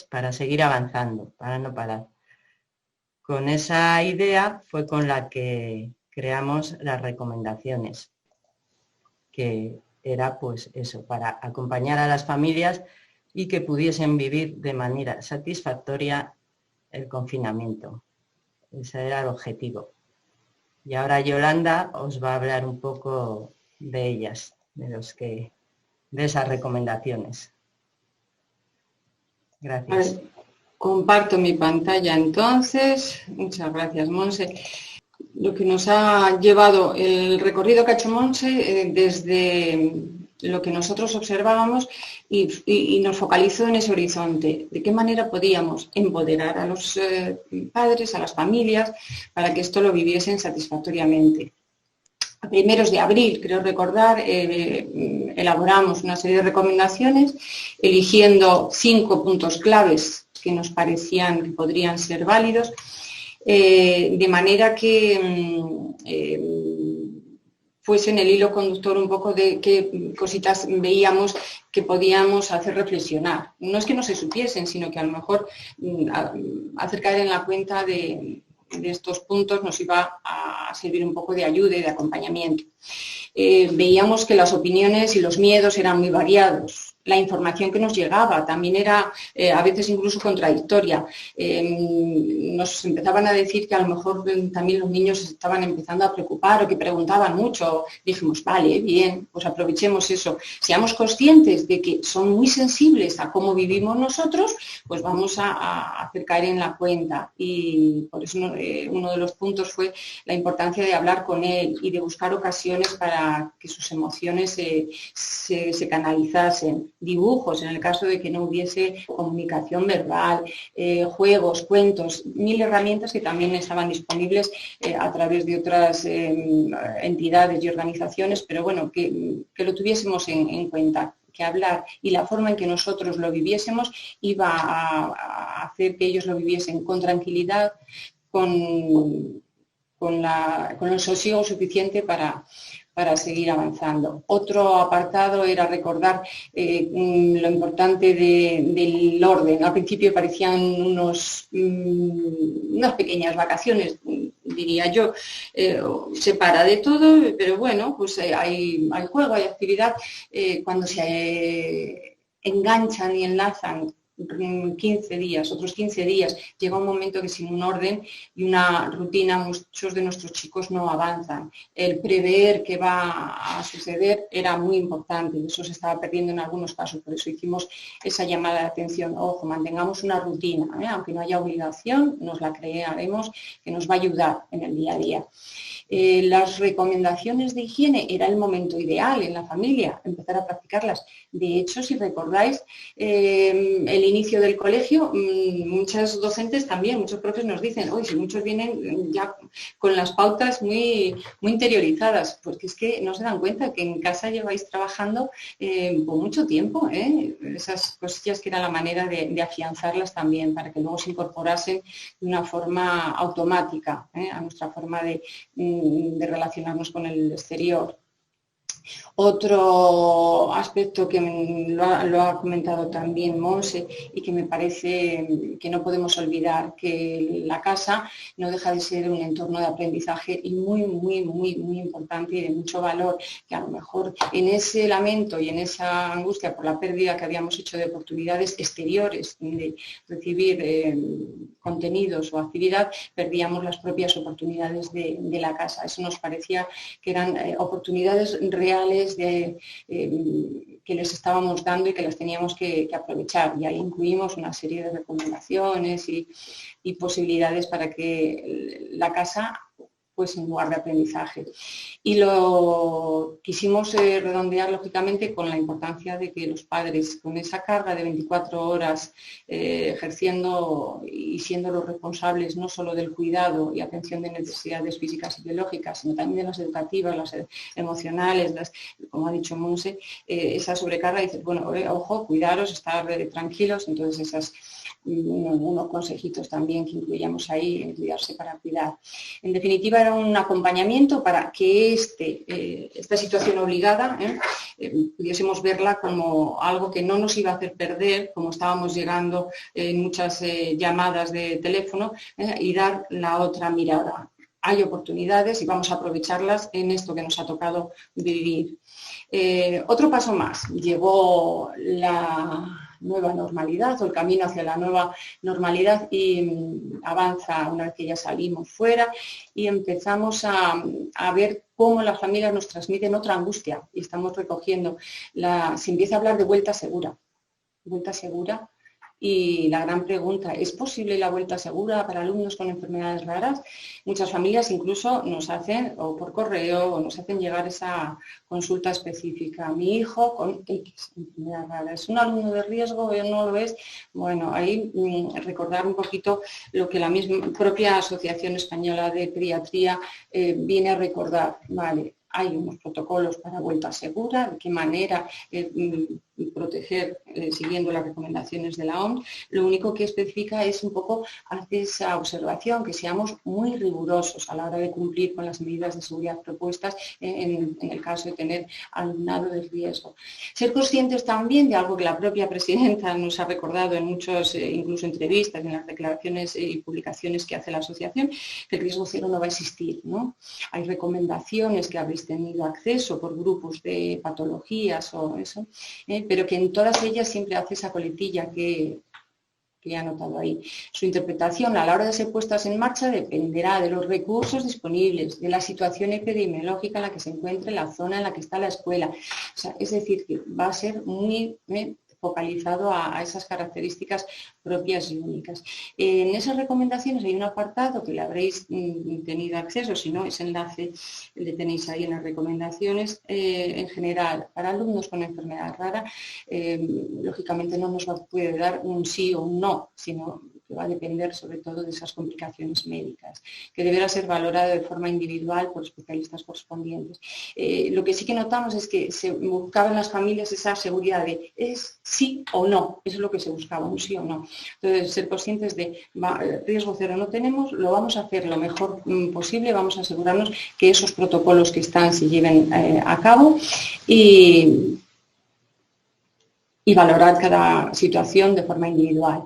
para seguir avanzando, para no parar. Con esa idea fue con la que creamos las recomendaciones, que era pues eso, para acompañar a las familias y que pudiesen vivir de manera satisfactoria el confinamiento. Ese era el objetivo. Y ahora Yolanda os va a hablar un poco de ellas, de esas recomendaciones. Gracias. Vale, comparto mi pantalla entonces. Muchas gracias, Monse. Lo que nos ha llevado el recorrido que ha hecho Monse desde lo que nosotros observábamos y nos focalizó en ese horizonte. ¿De qué manera podíamos empoderar a los padres, a las familias, para que esto lo viviesen satisfactoriamente? a primeros de abril, creo recordar, elaboramos una serie de recomendaciones, eligiendo 5 puntos claves que nos parecían que podrían ser válidos, de manera que fuesen el hilo conductor un poco de qué cositas veíamos que podíamos hacer reflexionar. No es que no se supiesen, sino que a lo mejor hacer caer en la cuenta de estos puntos nos iba a servir un poco de ayuda y de acompañamiento. Veíamos que las opiniones y los miedos eran muy variados. La información que nos llegaba también era a veces incluso contradictoria. Nos empezaban a decir que a lo mejor también los niños estaban empezando a preocupar o que preguntaban mucho. Dijimos, vale, bien, pues aprovechemos eso. Seamos conscientes de que son muy sensibles a cómo vivimos nosotros, pues vamos a hacer caer en la cuenta. Y por eso uno de los puntos fue la importancia de hablar con él y de buscar ocasiones para que sus emociones se canalizasen. Dibujos, en el caso de que no hubiese comunicación verbal, juegos, cuentos, 1000 herramientas que también estaban disponibles a través de otras entidades y organizaciones, pero bueno, que lo tuviésemos en cuenta, que hablar y la forma en que nosotros lo viviésemos iba a hacer que ellos lo viviesen con tranquilidad, con el sosiego suficiente para seguir avanzando. Otro apartado era recordar lo importante del orden. Al principio parecían unas pequeñas vacaciones, diría yo, se para de todo, pero bueno, pues hay juego, hay actividad. Cuando se enganchan y enlazan 15 días, otros 15 días, llega un momento que sin un orden y una rutina muchos de nuestros chicos no avanzan. El prever qué va a suceder era muy importante y eso se estaba perdiendo en algunos casos, por eso hicimos esa llamada de atención. Ojo, mantengamos una rutina, aunque no haya obligación, nos la crearemos, que nos va a ayudar en el día a día. Las recomendaciones de higiene era el momento ideal en la familia, empezar a practicarlas. De hecho, si recordáis, el inicio del colegio, muchos docentes también, muchos profes nos dicen, oye, si muchos vienen ya con las pautas muy, muy interiorizadas, porque es que no se dan cuenta que en casa lleváis trabajando por mucho tiempo, esas cosillas que era la manera de afianzarlas también, para que luego se incorporasen de una forma automática a nuestra forma de relacionarnos con el exterior. Otro aspecto que lo ha comentado también Monse y que me parece que no podemos olvidar, que la casa no deja de ser un entorno de aprendizaje y muy, muy, muy, muy importante y de mucho valor, que a lo mejor en ese lamento y en esa angustia por la pérdida que habíamos hecho de oportunidades exteriores de recibir contenidos o actividad, perdíamos las propias oportunidades de la casa. Eso nos parecía que eran oportunidades reales que les estábamos dando y que las teníamos que aprovechar. Y ahí incluimos una serie de recomendaciones y posibilidades para que la casa fuese un lugar de aprendizaje. Y lo quisimos redondear, lógicamente, con la importancia de que los padres, con esa carga de 24 horas ejerciendo y siendo los responsables no solo del cuidado y atención de necesidades físicas y biológicas, sino también de las educativas, las emocionales, como ha dicho Monse, esa sobrecarga, dice, bueno, ojo, cuidaros, estar tranquilos, entonces unos consejitos también que incluíamos ahí, en cuidarse para cuidar. En definitiva, era un acompañamiento para que esta situación obligada pudiésemos verla como algo que no nos iba a hacer perder, como estábamos llegando en muchas llamadas de teléfono, y dar la otra mirada. Hay oportunidades y vamos a aprovecharlas en esto que nos ha tocado vivir. Otro paso más, llegó la nueva normalidad o el camino hacia la nueva normalidad y avanza una vez que ya salimos fuera y empezamos a ver cómo las familias nos transmiten otra angustia y estamos recogiendo, se empieza a hablar de vuelta segura y la gran pregunta, ¿es posible la vuelta segura para alumnos con enfermedades raras? Muchas familias incluso nos hacen, o por correo, o nos hacen llegar esa consulta específica. Mi hijo con X enfermedad rara, ¿es un alumno de riesgo o no lo es? Bueno, ahí recordar un poquito lo que la misma propia Asociación Española de Pediatría viene a recordar. Vale, hay unos protocolos para vuelta segura, de qué manera proteger siguiendo las recomendaciones de la OMS. Lo único que especifica es un poco, hace esa observación, que seamos muy rigurosos a la hora de cumplir con las medidas de seguridad propuestas en el caso de tener alumnado de riesgo. Ser conscientes también de algo que la propia presidenta nos ha recordado en muchas, incluso entrevistas, en las declaraciones y publicaciones que hace la asociación, que el riesgo cero no va a existir, ¿no? Hay recomendaciones que habréis tenido acceso por grupos de patologías o eso, pero que en todas ellas siempre hace esa coletilla que he anotado ahí. Su interpretación a la hora de ser puestas en marcha dependerá de los recursos disponibles, de la situación epidemiológica en la que se encuentre la zona en la que está la escuela. O sea, es decir, que va a ser muy focalizado a esas características propias y únicas. En esas recomendaciones hay un apartado que le habréis tenido acceso, si no, ese enlace le tenéis ahí en las recomendaciones. En general, para alumnos con enfermedad rara, lógicamente no nos puede dar un sí o un no, sino que va a depender sobre todo de esas complicaciones médicas, que deberá ser valorado de forma individual por especialistas correspondientes. Lo que sí que notamos es que se buscaba en las familias esa seguridad de es sí o no, eso es lo que se buscaba, un sí o no. Entonces, ser conscientes de riesgo cero no tenemos, lo vamos a hacer lo mejor posible, vamos a asegurarnos que esos protocolos que están se lleven a cabo y valorar cada situación de forma individual.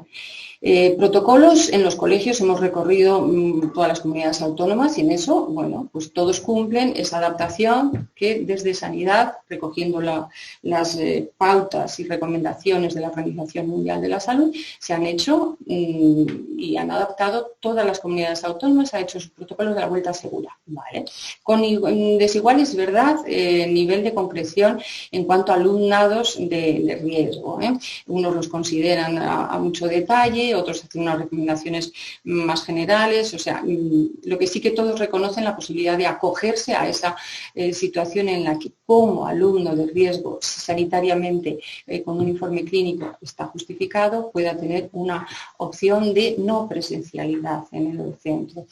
Protocolos en los colegios hemos recorrido todas las comunidades autónomas y en eso, bueno, pues todos cumplen esa adaptación que desde Sanidad, recogiendo las pautas y recomendaciones de la Organización Mundial de la Salud, se han hecho y han adaptado todas las comunidades autónomas, ha hecho sus protocolos de la vuelta segura, ¿vale? Con desiguales, ¿verdad?, nivel de concreción en cuanto a alumnados de riesgo, ¿eh? Unos los consideran a mucho detalle, otros hacen unas recomendaciones más generales, o sea, lo que sí que todos reconocen la posibilidad de acogerse a esa situación en la que como alumno de riesgo sanitariamente con un informe clínico está justificado, pueda tener una opción de no presencialidad en el centro.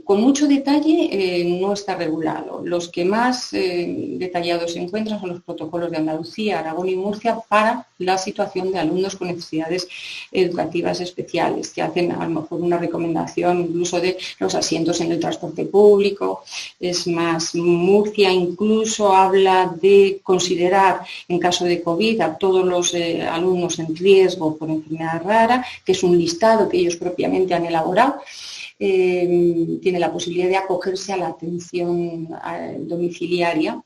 Con mucho detalle no está regulado. Los que más detallados se encuentran son los protocolos de Andalucía, Aragón y Murcia para la situación de alumnos con necesidades educativas especiales, que hacen a lo mejor una recomendación incluso de los asientos en el transporte público. Es más, Murcia incluso habla de considerar en caso de COVID a todos los alumnos en riesgo por enfermedad rara, que es un listado que ellos propiamente han elaborado. Tiene la posibilidad de acogerse a la atención domiciliaria,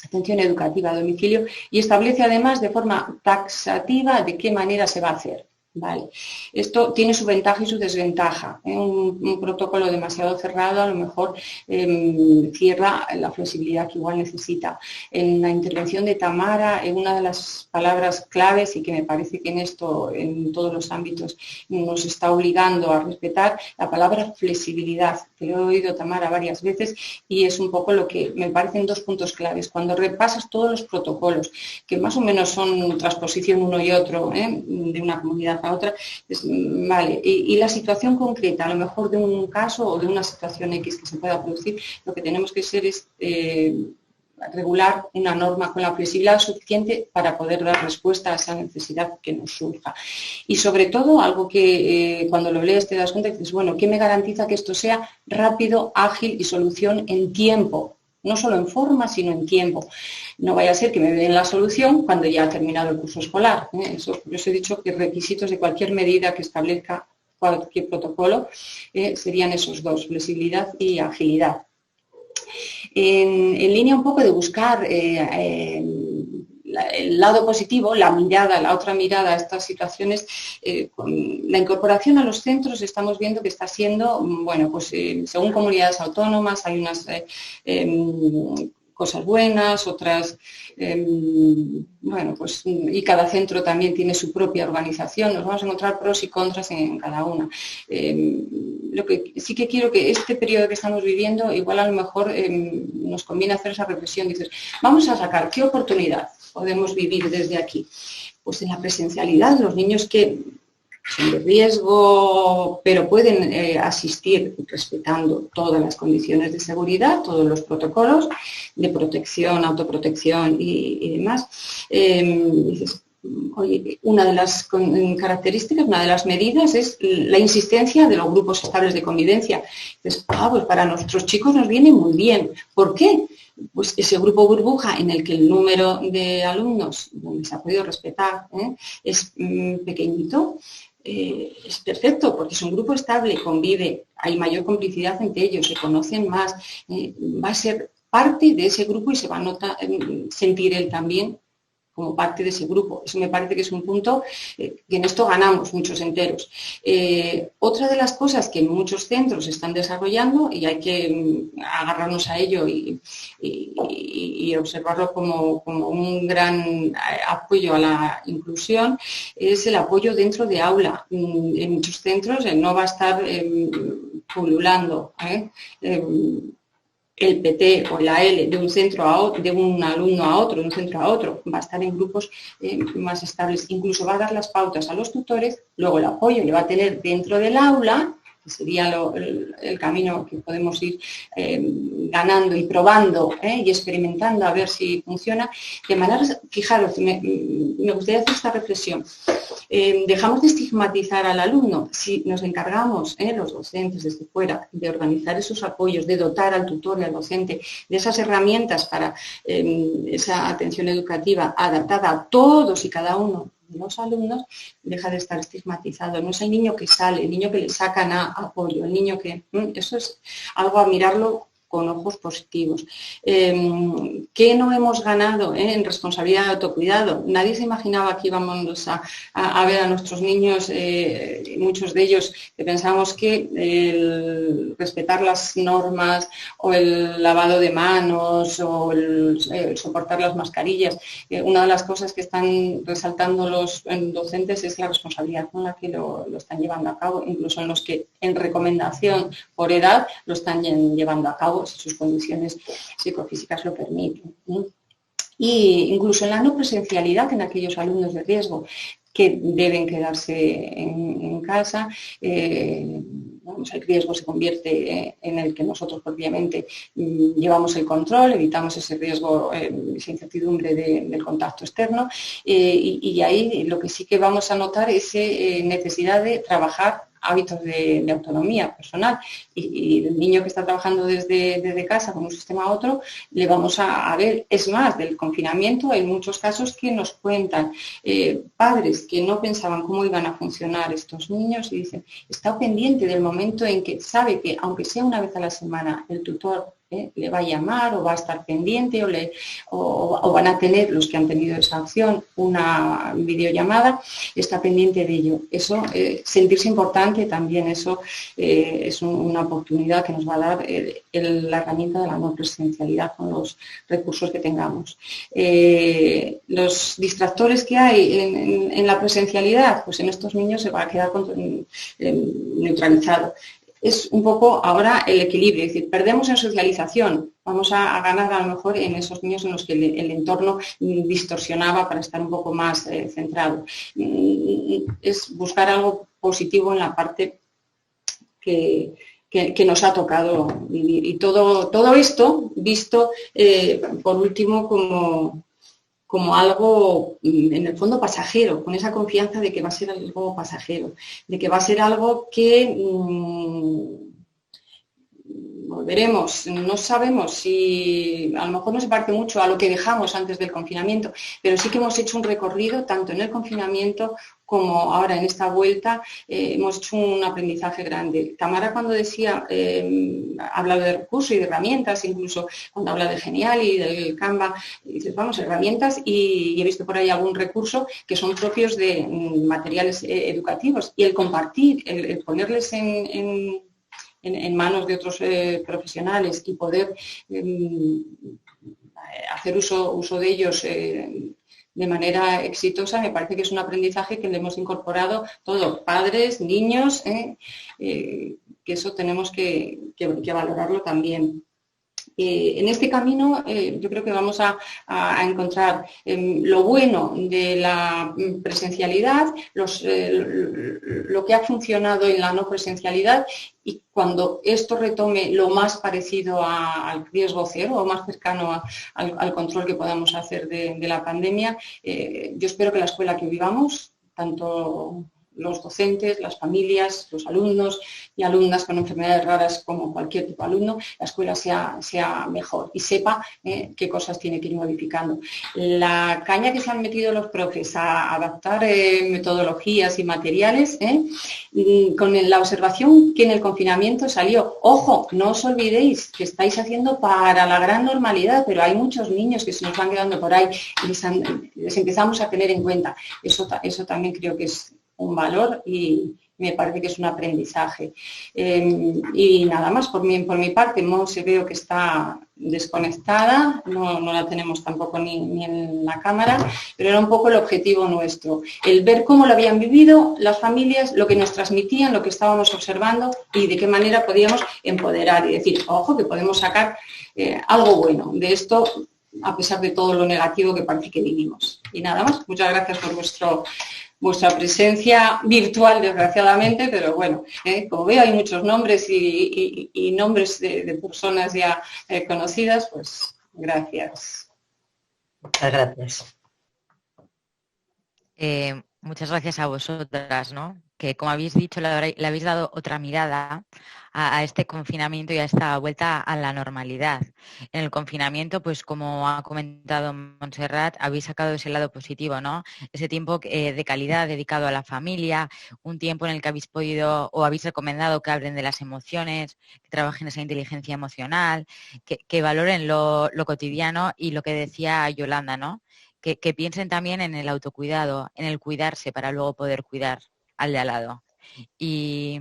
atención educativa a domicilio, y establece además de forma taxativa de qué manera se va a hacer. Vale. Esto tiene su ventaja y su desventaja. Un protocolo demasiado cerrado a lo mejor cierra la flexibilidad que igual necesita. En la intervención de Tamara, una de las palabras claves y que me parece que en esto, en todos los ámbitos, nos está obligando a respetar, la palabra flexibilidad, que lo he oído Tamara varias veces y es un poco lo que me parecen dos puntos claves. Cuando repasas todos los protocolos, que más o menos son transposición uno y otro, de una comunidad a otra, vale, y la situación concreta, a lo mejor de un caso o de una situación X que se pueda producir, lo que tenemos que hacer es regular una norma con la flexibilidad suficiente para poder dar respuesta a esa necesidad que nos surja. Y sobre todo, algo que cuando lo lees te das cuenta y dices, bueno, ¿qué me garantiza que esto sea rápido, ágil y solución en tiempo? No solo en forma, sino en tiempo. No vaya a ser que me den la solución cuando ya ha terminado el curso escolar. Eso, yo os he dicho que requisitos de cualquier medida que establezca cualquier protocolo serían esos dos, flexibilidad y agilidad. En línea un poco de buscar el lado positivo, la otra mirada a estas situaciones, con la incorporación a los centros estamos viendo que está siendo, bueno, pues según comunidades autónomas hay unas cosas buenas, otras, bueno, pues y cada centro también tiene su propia organización, nos vamos a encontrar pros y contras en cada una. Lo que sí que quiero que este periodo que estamos viviendo, igual a lo mejor nos conviene hacer esa reflexión, dices, vamos a sacar qué oportunidad podemos vivir desde aquí. Pues en la presencialidad, los niños que son de riesgo, pero pueden asistir respetando todas las condiciones de seguridad, todos los protocolos de protección, autoprotección y demás. Dices, oye, una de las características, una de las medidas es la insistencia de los grupos estables de convivencia. Entonces, pues para nuestros chicos nos viene muy bien. ¿Por qué? Pues ese grupo burbuja en el que el número de alumnos, donde se ha podido respetar, es pequeñito, es perfecto, porque es un grupo estable, convive, hay mayor complicidad entre ellos, se conocen más, va a ser parte de ese grupo y se va a sentir él también como parte de ese grupo. Eso me parece que es un punto que en esto ganamos muchos enteros. Otra de las cosas que muchos centros están desarrollando, y hay que agarrarnos a ello y observarlo como un gran apoyo a la inclusión, es el apoyo dentro de aula. En muchos centros no va a estar pululando el PT o la L de un centro a otro, de un alumno a otro, de un centro a otro, va a estar en grupos más estables, incluso va a dar las pautas a los tutores, luego el apoyo le va a tener dentro del aula, que sería el camino que podemos ir ganando y probando y experimentando a ver si funciona. De manera, fijaros, me gustaría hacer esta reflexión. Dejamos de estigmatizar al alumno si nos encargamos, los docentes desde fuera, de organizar esos apoyos, de dotar al tutor y al docente de esas herramientas para esa atención educativa adaptada a todos y cada uno de los alumnos, deja de estar estigmatizado. No es el niño que sale, el niño que le sacan a apoyo, el niño que... Eso es algo a mirarlo con ojos positivos. ¿Qué no hemos ganado en responsabilidad de autocuidado? Nadie se imaginaba que íbamos a ver a nuestros niños, muchos de ellos, que pensamos que el respetar las normas o el lavado de manos o el soportar las mascarillas, una de las cosas que están resaltando los docentes es la responsabilidad con la que lo están llevando a cabo, incluso en los que en recomendación por edad lo están llevando a cabo si sus condiciones psicofísicas lo permiten. Y incluso en la no presencialidad en aquellos alumnos de riesgo que deben quedarse en casa, el riesgo se convierte en el que nosotros propiamente llevamos el control, evitamos ese riesgo, esa incertidumbre del contacto externo y ahí lo que sí que vamos a notar es necesidad de trabajar hábitos de autonomía personal y el niño que está trabajando desde casa con un sistema a otro, le vamos a ver, es más, del confinamiento hay muchos casos que nos cuentan padres que no pensaban cómo iban a funcionar estos niños y dicen, está pendiente del momento en que sabe que aunque sea una vez a la semana el tutor le va a llamar o va a estar pendiente o van a tener, los que han tenido esa opción, una videollamada, está pendiente de ello. Eso, sentirse importante también, eso es una oportunidad que nos va a dar la herramienta de la no presencialidad con los recursos que tengamos. Los distractores que hay en la presencialidad, pues en estos niños se va a quedar neutralizado. Es un poco ahora el equilibrio, es decir, perdemos en socialización, vamos a ganar a lo mejor en esos niños en los que el entorno distorsionaba para estar un poco más centrado. Es buscar algo positivo en la parte que nos ha tocado vivir. Y todo esto visto, por último, como algo, en el fondo, pasajero, con esa confianza de que va a ser algo pasajero, de que va a ser algo que volveremos. No sabemos si, a lo mejor no se parece mucho a lo que dejamos antes del confinamiento, pero sí que hemos hecho un recorrido, tanto en el confinamiento como ahora en esta vuelta, hemos hecho un aprendizaje grande. Tamara, cuando decía, ha hablado de recursos y de herramientas, incluso cuando habla de Genial y del Canva, dices, vamos, herramientas, y he visto por ahí algún recurso que son propios de materiales educativos, y el compartir, el ponerles en manos de otros profesionales y poder hacer uso de ellos de manera exitosa, me parece que es un aprendizaje que le hemos incorporado todos, padres, niños, que eso tenemos que valorarlo también. En este camino yo creo que vamos a encontrar lo bueno de la presencialidad, lo que ha funcionado en la no presencialidad, y cuando esto retome lo más parecido al riesgo cero o más cercano al control que podamos hacer de la pandemia, yo espero que la escuela que vivamos, tanto los docentes, las familias, los alumnos y alumnas con enfermedades raras como cualquier tipo de alumno, la escuela sea mejor y sepa qué cosas tiene que ir modificando. La caña que se han metido los profes a adaptar metodologías y materiales, con la observación que en el confinamiento salió. Ojo, no os olvidéis que estáis haciendo para la gran normalidad, pero hay muchos niños que se nos van quedando por ahí y les empezamos a tener en cuenta. Eso también creo que es un valor y me parece que es un aprendizaje. Y nada más, por mi parte, Monse veo que está desconectada, no la tenemos tampoco ni en la cámara, pero era un poco el objetivo nuestro, el ver cómo lo habían vivido las familias, lo que nos transmitían, lo que estábamos observando y de qué manera podíamos empoderar y decir, ojo, que podemos sacar algo bueno de esto, a pesar de todo lo negativo que parece que vivimos. Y nada más, muchas gracias por vuestra presencia virtual, desgraciadamente, pero bueno, como veo hay muchos nombres y nombres de personas ya conocidas, pues gracias. Muchas gracias. Muchas gracias a vosotras, ¿no? Que como habéis dicho, le habéis dado otra mirada a este confinamiento y a esta vuelta a la normalidad. En el confinamiento, pues como ha comentado Montserrat, habéis sacado ese lado positivo, ¿no? Ese tiempo de calidad dedicado a la familia, un tiempo en el que habéis podido o habéis recomendado que hablen de las emociones, que trabajen esa inteligencia emocional, que valoren lo cotidiano y lo que decía Yolanda, ¿no? Que piensen también en el autocuidado, en el cuidarse para luego poder cuidar al de al lado. Y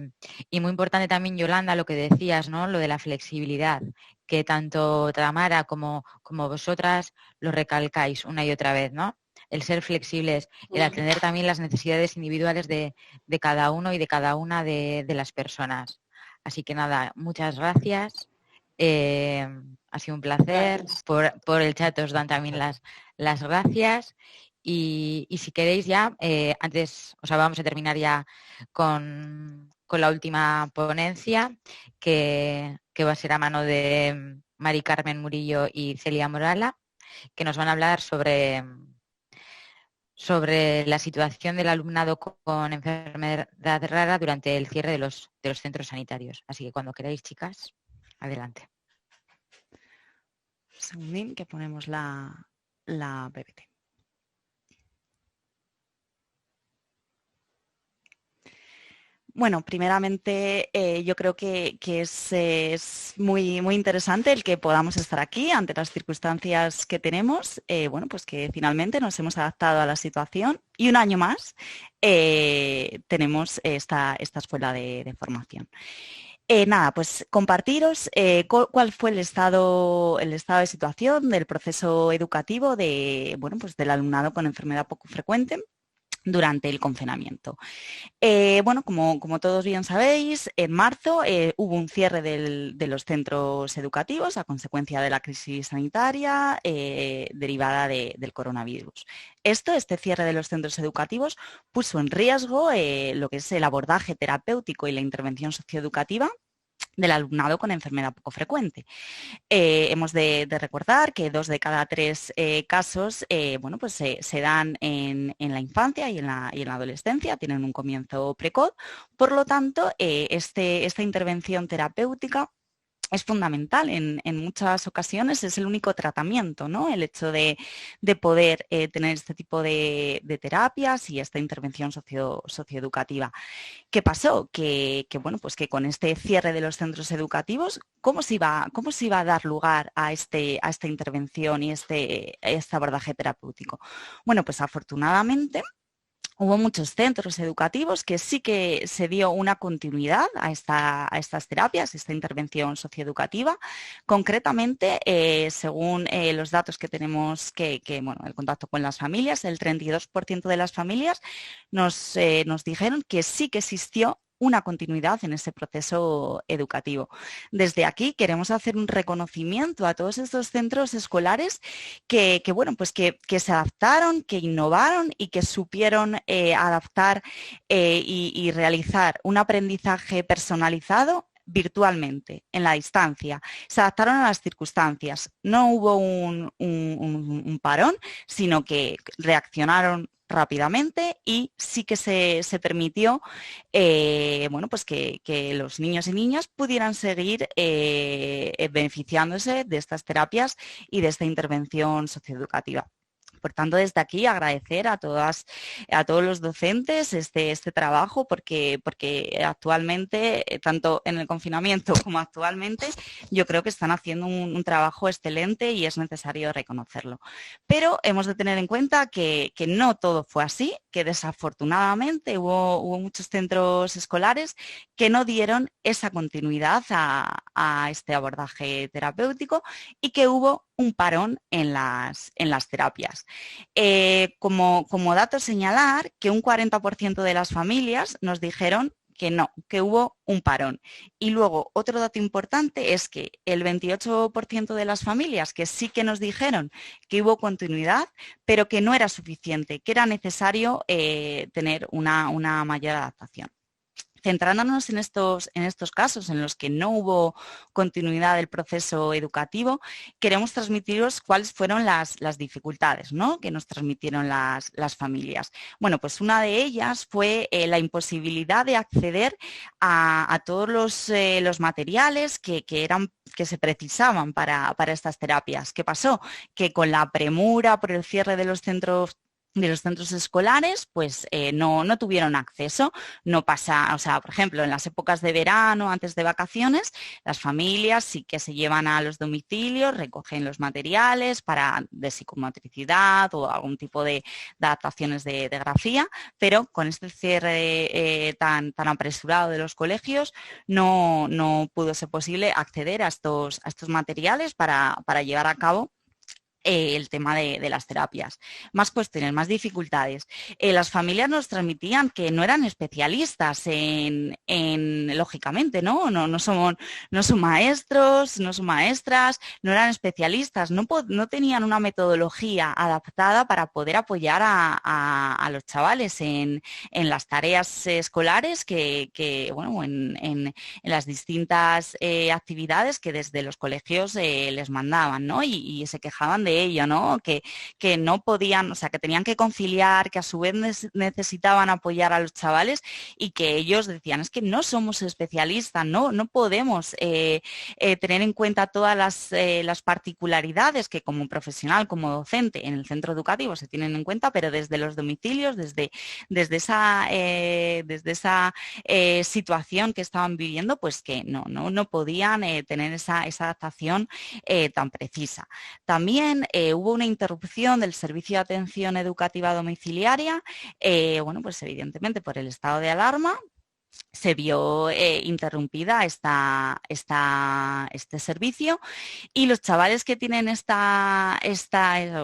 muy importante también, Yolanda, lo que decías, ¿no? Lo de la flexibilidad, que tanto Tamara como vosotras lo recalcáis una y otra vez, ¿no? El ser flexibles, el atender también las necesidades individuales de cada uno y de cada una de las personas. Así que nada, muchas gracias. Ha sido un placer. Por el chat os dan también las gracias. Y si queréis ya, antes, o sea, vamos a terminar ya con la última ponencia, que va a ser a mano de Mari Carmen Murillo y Celia Morala, que nos van a hablar sobre la situación del alumnado con enfermedad rara durante el cierre de los centros sanitarios. Así que cuando queráis, chicas, adelante. Un segundín que ponemos la PPT. Bueno, primeramente yo creo que es muy, muy interesante el que podamos estar aquí ante las circunstancias que tenemos. Bueno, pues que finalmente nos hemos adaptado a la situación y un año más tenemos esta escuela de formación. Nada, pues compartiros cuál fue el estado de situación del proceso educativo pues del alumnado con enfermedad poco frecuente durante el confinamiento. Bueno, como todos bien sabéis, en marzo hubo un cierre de los centros educativos a consecuencia de la crisis sanitaria derivada del coronavirus. Este cierre de los centros educativos puso en riesgo lo que es el abordaje terapéutico y la intervención socioeducativa del alumnado con enfermedad poco frecuente. Hemos de recordar que 2 de cada 3 casos bueno, pues se dan en la infancia y en la adolescencia, tienen un comienzo precoz. Por lo tanto, esta intervención terapéutica es fundamental. En muchas ocasiones es el único tratamiento, ¿no? El hecho de poder tener este tipo de terapias y esta intervención socioeducativa. ¿Qué pasó? Bueno, pues que con este cierre de los centros educativos, ¿cómo se iba a dar lugar a esta intervención y este abordaje terapéutico? Bueno, pues afortunadamente hubo muchos centros educativos que sí que se dio una continuidad a estas terapias, esta intervención socioeducativa. Concretamente, según los datos que tenemos, bueno, el contacto con las familias, el 32% de las familias nos dijeron que sí que existió una continuidad en ese proceso educativo. Desde aquí queremos hacer un reconocimiento a todos estos centros escolares que se adaptaron, que innovaron y que supieron adaptar y realizar un aprendizaje personalizado virtualmente, en la distancia. Se adaptaron a las circunstancias. No hubo un parón, sino que reaccionaron rápidamente y sí que se permitió que los niños y niñas pudieran seguir beneficiándose de estas terapias y de esta intervención socioeducativa. Por tanto, desde aquí agradecer a todos los docentes este trabajo porque actualmente, tanto en el confinamiento como actualmente, yo creo que están haciendo un trabajo excelente y es necesario reconocerlo. Pero hemos de tener en cuenta que no todo fue así, que desafortunadamente hubo muchos centros escolares que no dieron esa continuidad a este abordaje terapéutico y que hubo un parón en las terapias. Como dato señalar que un 40% de las familias nos dijeron que no, que hubo un parón. Y luego otro dato importante es que el 28% de las familias que sí que nos dijeron que hubo continuidad, pero que no era suficiente, que era necesario tener una mayor adaptación. Centrándonos en estos casos en los que no hubo continuidad del proceso educativo, queremos transmitiros cuáles fueron las dificultades, ¿no?, que nos transmitieron las familias. Bueno, pues una de ellas fue la imposibilidad de acceder a todos los materiales que se precisaban para estas terapias. ¿Qué pasó? Que con la premura por el cierre de los centros escolares, pues no tuvieron acceso. No pasa, o sea, por ejemplo, en las épocas de verano, antes de vacaciones, las familias sí que se llevan a los domicilios, recogen los materiales de psicomotricidad o algún tipo de adaptaciones de grafía, pero con este cierre tan apresurado de los colegios no pudo ser posible acceder a estos materiales para llevar a cabo el tema de las terapias. Más cuestiones, más dificultades. Las familias nos transmitían que no eran especialistas lógicamente, no son maestros, no son maestras, no eran especialistas, no tenían una metodología adaptada para poder apoyar a los chavales en las tareas escolares en las distintas actividades que desde los colegios les mandaban, ¿no? Y se quejaban de ello, ¿no? Que no podían, o sea, que tenían que conciliar, que a su vez necesitaban apoyar a los chavales y que ellos decían, es que no somos especialistas, no podemos tener en cuenta todas las particularidades que como profesional, como docente en el centro educativo se tienen en cuenta, pero desde los domicilios, desde esa situación que estaban viviendo, pues que no podían tener esa adaptación tan precisa. También hubo una interrupción del servicio de atención educativa domiciliaria, pues evidentemente por el estado de alarma. Se vio interrumpida este servicio y los chavales que tienen que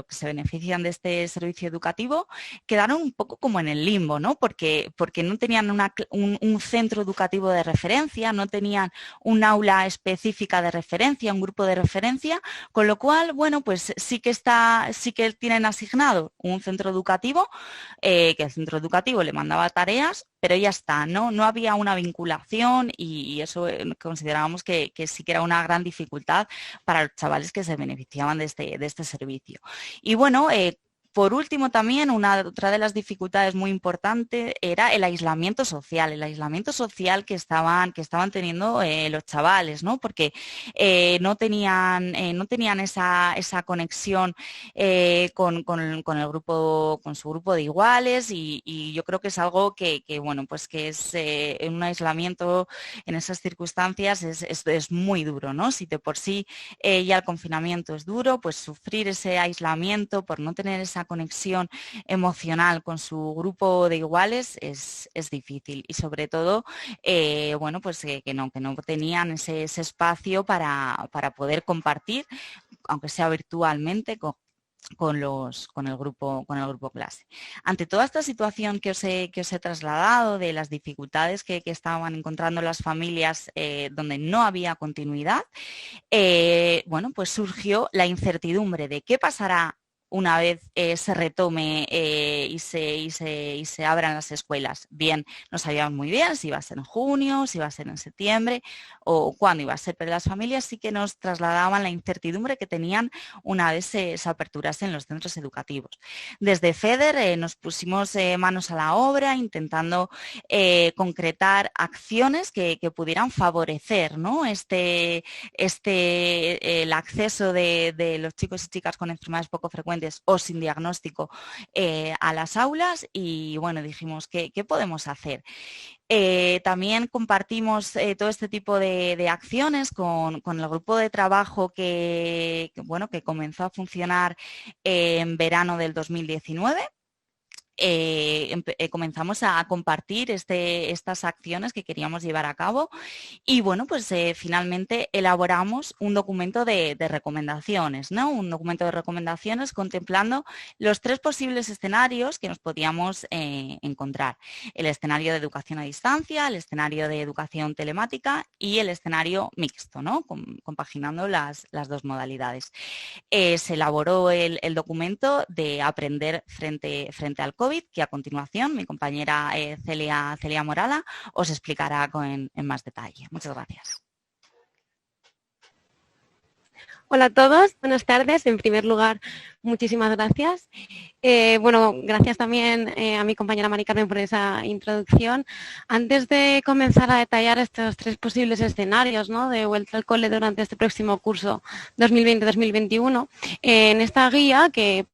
se benefician de este servicio educativo quedaron un poco como en el limbo, ¿no? Porque no tenían un centro educativo de referencia, no tenían un aula específica de referencia, un grupo de referencia, con lo cual, bueno, pues sí que tienen asignado un centro educativo, que el centro educativo le mandaba tareas, pero ya está, no había una vinculación y eso considerábamos que sí que era una gran dificultad para los chavales que se beneficiaban de este servicio. Y bueno, por último, también otra de las dificultades muy importantes era el aislamiento social que estaban teniendo los chavales, ¿no? Porque no tenían esa conexión con el grupo, con su grupo de iguales y yo creo que es algo que es un aislamiento en esas circunstancias es muy duro, ¿no? Si de por sí ya el confinamiento es duro, pues sufrir ese aislamiento por no tener esa conexión emocional con su grupo de iguales es difícil y sobre todo que no tenían ese espacio para poder compartir, aunque sea virtualmente, con el grupo clase. Ante toda esta situación que os he trasladado, de las dificultades que estaban encontrando las familias donde no había continuidad, bueno, pues surgió la incertidumbre de qué pasará una vez se retome y se abran las escuelas. Bien, no sabíamos muy bien si iba a ser en junio, si iba a ser en septiembre o cuándo iba a ser, pero las familias sí que nos trasladaban la incertidumbre que tenían una vez se aperturasen los centros educativos. Desde FEDER nos pusimos manos a la obra intentando concretar acciones que pudieran favorecer, ¿no? el acceso de los chicos y chicas con enfermedades poco frecuentes o sin diagnóstico a las aulas, y bueno, dijimos, ¿qué podemos hacer? También compartimos todo este tipo de acciones con el grupo de trabajo que comenzó a funcionar en verano del 2019. Comenzamos a compartir estas acciones que queríamos llevar a cabo y bueno, pues finalmente elaboramos un documento de recomendaciones, ¿no? Un documento de recomendaciones contemplando los 3 posibles escenarios que nos podíamos encontrar. El escenario de educación a distancia, el escenario de educación telemática y el escenario mixto, ¿no? Compaginando las 2 modalidades. Se elaboró el documento de aprender frente al COVID, que a continuación mi compañera Celia Morala os explicará en más detalle. Muchas gracias. Hola a todos, buenas tardes. En primer lugar, muchísimas gracias. Bueno, gracias también a mi compañera Mari Carmen por esa introducción. Antes de comenzar a detallar estos 3 posibles escenarios, ¿no?, de vuelta al cole durante este próximo curso 2020-2021, en esta guía que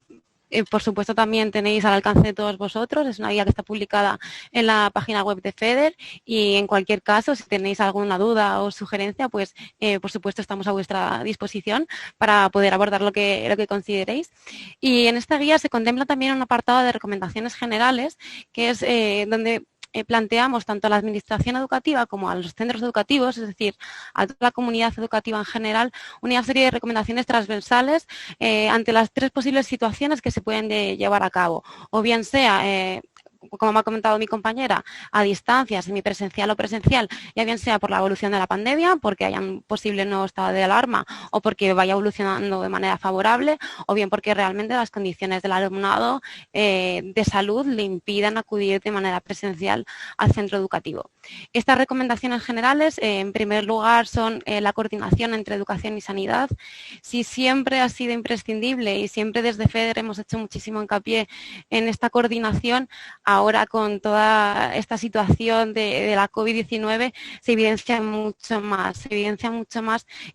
por supuesto también tenéis al alcance de todos vosotros, es una guía que está publicada en la página web de FEDER y en cualquier caso, si tenéis alguna duda o sugerencia, pues por supuesto estamos a vuestra disposición para poder abordar lo que consideréis. Y en esta guía se contempla también un apartado de recomendaciones generales, que es donde planteamos tanto a la administración educativa como a los centros educativos, es decir, a toda la comunidad educativa en general, una serie de recomendaciones transversales ante las 3 posibles situaciones que se pueden llevar a cabo, o bien sea como me ha comentado mi compañera, a distancia, semipresencial o presencial, ya bien sea por la evolución de la pandemia, porque haya un posible nuevo estado de alarma o porque vaya evolucionando de manera favorable, o bien porque realmente las condiciones del alumnado de salud le impidan acudir de manera presencial al centro educativo. Estas recomendaciones generales, en primer lugar, son la coordinación entre educación y sanidad. Si siempre ha sido imprescindible y siempre desde FEDER hemos hecho muchísimo hincapié en esta coordinación, ahora con toda esta situación de la COVID-19 se evidencian mucho más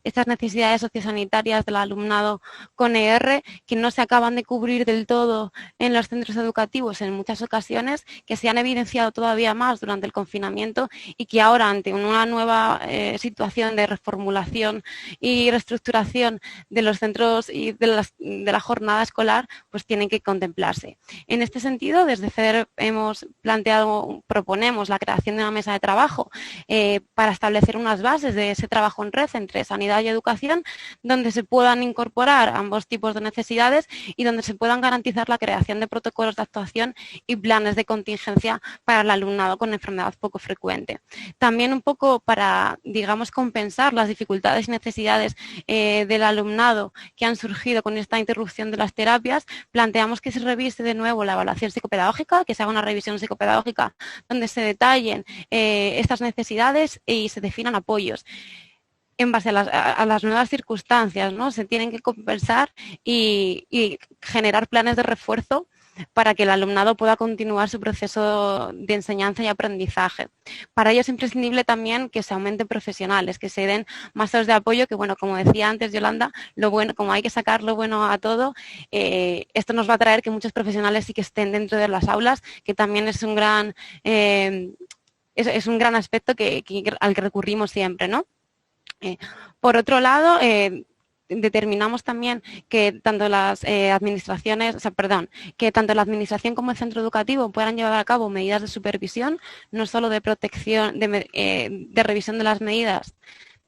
estas necesidades sociosanitarias del alumnado con ER que no se acaban de cubrir del todo en los centros educativos en muchas ocasiones, que se han evidenciado todavía más durante el confinamiento y que ahora ante una nueva situación de reformulación y reestructuración de los centros y de la jornada escolar, pues tienen que contemplarse. En este sentido, desde FEDER proponemos la creación de una mesa de trabajo para establecer unas bases de ese trabajo en red entre sanidad y educación, donde se puedan incorporar ambos tipos de necesidades y donde se puedan garantizar la creación de protocolos de actuación y planes de contingencia para el alumnado con enfermedad poco frecuente. También un poco para, digamos, compensar las dificultades y necesidades del alumnado que han surgido con esta interrupción de las terapias, planteamos que se revise de nuevo la evaluación psicopedagógica, que se haga una revisión psicopedagógica donde se detallen estas necesidades y se definan apoyos en base a las nuevas circunstancias, ¿no? Se tienen que compensar y generar planes de refuerzo para que el alumnado pueda continuar su proceso de enseñanza y aprendizaje. Para ello es imprescindible también que se aumenten profesionales, que se den más horas de apoyo, que bueno, como decía antes Yolanda, lo bueno, como hay que sacar lo bueno a todo, esto nos va a traer que muchos profesionales sí que estén dentro de las aulas, que también es un gran aspecto al que recurrimos siempre, ¿no? Por otro lado, determinamos también que tanto las que tanto la administración como el centro educativo puedan llevar a cabo medidas de supervisión, no solo de protección, de revisión de las medidas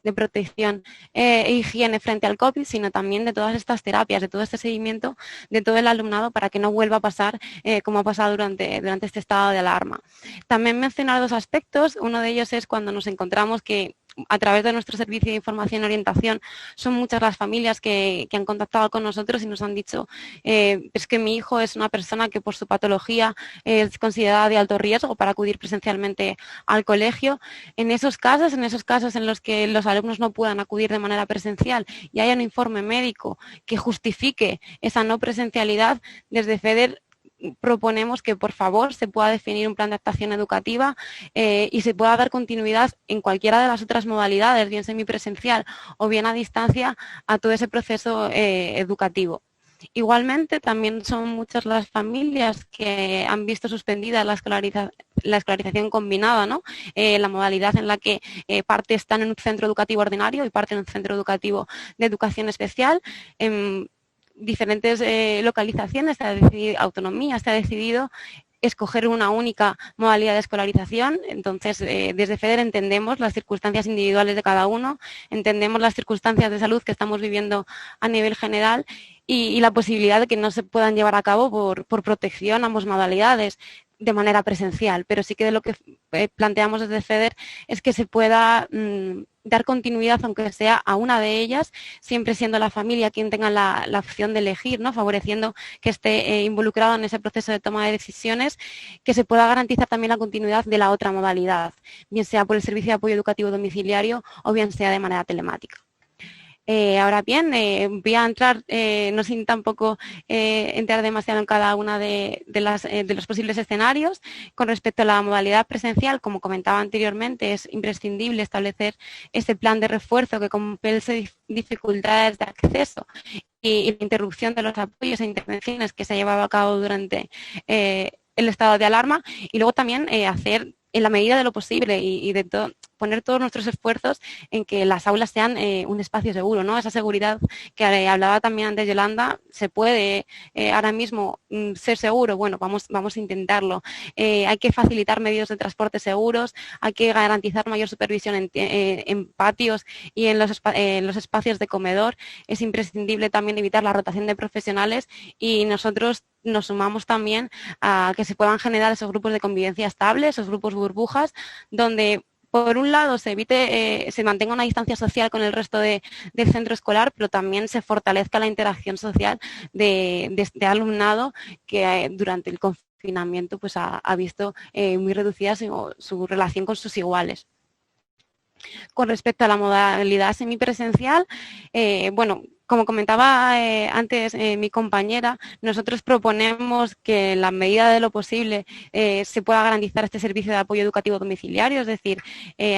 de protección e higiene frente al COVID, sino también de todas estas terapias, de todo este seguimiento de todo el alumnado para que no vuelva a pasar como ha pasado durante este estado de alarma. También mencionar dos aspectos. Uno de ellos es cuando nos encontramos que a través de nuestro servicio de información y orientación son muchas las familias que han contactado con nosotros y nos han dicho es que mi hijo es una persona que por su patología es considerada de alto riesgo para acudir presencialmente al colegio. En esos casos en los que los alumnos no puedan acudir de manera presencial y haya un informe médico que justifique esa no presencialidad, desde FEDER proponemos que por favor se pueda definir un plan de adaptación educativa y se pueda dar continuidad en cualquiera de las otras modalidades, bien semipresencial o bien a distancia, a todo ese proceso educativo. Igualmente, también son muchas las familias que han visto suspendida la escolarización combinada, ¿no? La modalidad en la que parte están en un centro educativo ordinario y parte en un centro educativo de educación especial. Diferentes localizaciones, autonomía, se ha decidido escoger una única modalidad de escolarización. Entonces, desde FEDER entendemos las circunstancias individuales de cada uno, entendemos las circunstancias de salud que estamos viviendo a nivel general y la posibilidad de que no se puedan llevar a cabo por protección ambas modalidades de manera presencial, pero sí que de lo que planteamos desde FEDER es que se pueda dar continuidad, aunque sea a una de ellas, siempre siendo la familia quien tenga la opción de elegir, ¿no? Favoreciendo que esté involucrado en ese proceso de toma de decisiones, que se pueda garantizar también la continuidad de la otra modalidad, bien sea por el servicio de apoyo educativo domiciliario o bien sea de manera telemática. Ahora bien, voy a entrar, no sin tampoco entrar demasiado en cada una de los posibles escenarios. Con respecto a la modalidad presencial, como comentaba anteriormente, es imprescindible establecer ese plan de refuerzo que compense dificultades de acceso y la interrupción de los apoyos e intervenciones que se ha llevado a cabo durante el estado de alarma, y luego también hacer en la medida de lo posible y de todo, poner todos nuestros esfuerzos en que las aulas sean un espacio seguro, ¿no? Esa seguridad que hablaba también antes Yolanda, se puede ahora mismo ser seguro, bueno, vamos a intentarlo. Hay que facilitar medios de transporte seguros, hay que garantizar mayor supervisión en patios y en los espacios de comedor. Es imprescindible también evitar la rotación de profesionales y nosotros nos sumamos también a que se puedan generar esos grupos de convivencia estable, esos grupos burbujas, donde por un lado se evite, se mantenga una distancia social con el resto del centro escolar, pero también se fortalezca la interacción social de este alumnado que durante el confinamiento pues ha visto muy reducida su relación con sus iguales. Con respecto a la modalidad semipresencial, bueno, como comentaba antes mi compañera, nosotros proponemos que en la medida de lo posible se pueda garantizar este servicio de apoyo educativo domiciliario, es decir,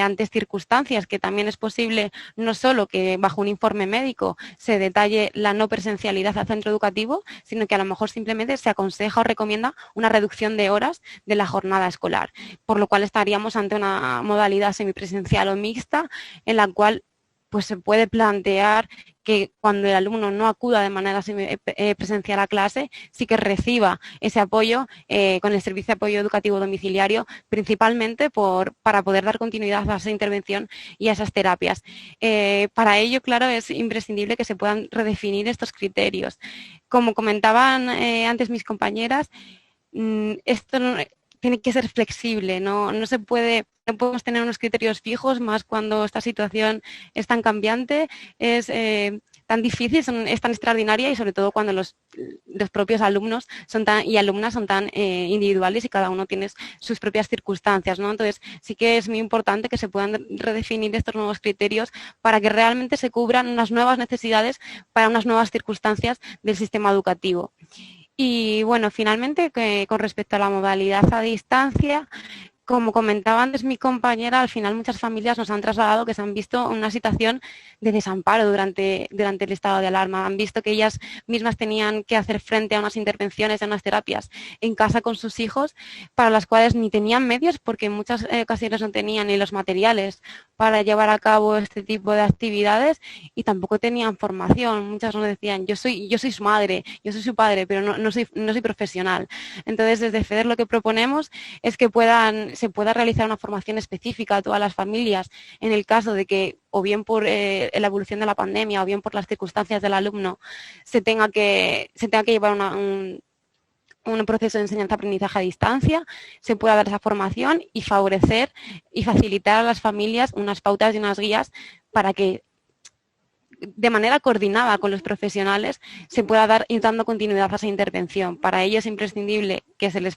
ante circunstancias que también es posible no solo que bajo un informe médico se detalle la no presencialidad al centro educativo, sino que a lo mejor simplemente se aconseja o recomienda una reducción de horas de la jornada escolar, por lo cual estaríamos ante una modalidad semipresencial o mixta en la cual pues se puede plantear que cuando el alumno no acuda de manera presencial a clase, sí que reciba ese apoyo con el servicio de apoyo educativo domiciliario, principalmente para poder dar continuidad a esa intervención y a esas terapias. Para ello, claro, es imprescindible que se puedan redefinir estos criterios. Como comentaban antes mis compañeras, esto tiene que ser flexible, no podemos tener unos criterios fijos, más cuando esta situación es tan cambiante, es tan difícil, es tan extraordinaria y sobre todo cuando los propios alumnos y alumnas son tan individuales y cada uno tiene sus propias circunstancias, ¿no? Entonces sí que es muy importante que se puedan redefinir estos nuevos criterios para que realmente se cubran unas nuevas necesidades para unas nuevas circunstancias del sistema educativo. Y bueno, finalmente, con respecto a la modalidad a distancia, como comentaba antes mi compañera, al final muchas familias nos han trasladado que se han visto en una situación de desamparo durante el estado de alarma. Han visto que ellas mismas tenían que hacer frente a unas intervenciones, a unas terapias en casa con sus hijos, para las cuales ni tenían medios, porque en muchas ocasiones no tenían ni los materiales para llevar a cabo este tipo de actividades y tampoco tenían formación. Muchas nos decían, yo soy su madre, yo soy su padre, pero no soy profesional. Entonces, desde FEDER lo que proponemos es que puedan se pueda realizar una formación específica a todas las familias en el caso de que, o bien por la evolución de la pandemia o bien por las circunstancias del alumno, se tenga que llevar un proceso de enseñanza-aprendizaje a distancia, se pueda dar esa formación y favorecer y facilitar a las familias unas pautas y unas guías para que de manera coordinada con los profesionales se pueda ir dando continuidad a esa intervención. Para ello es imprescindible que se les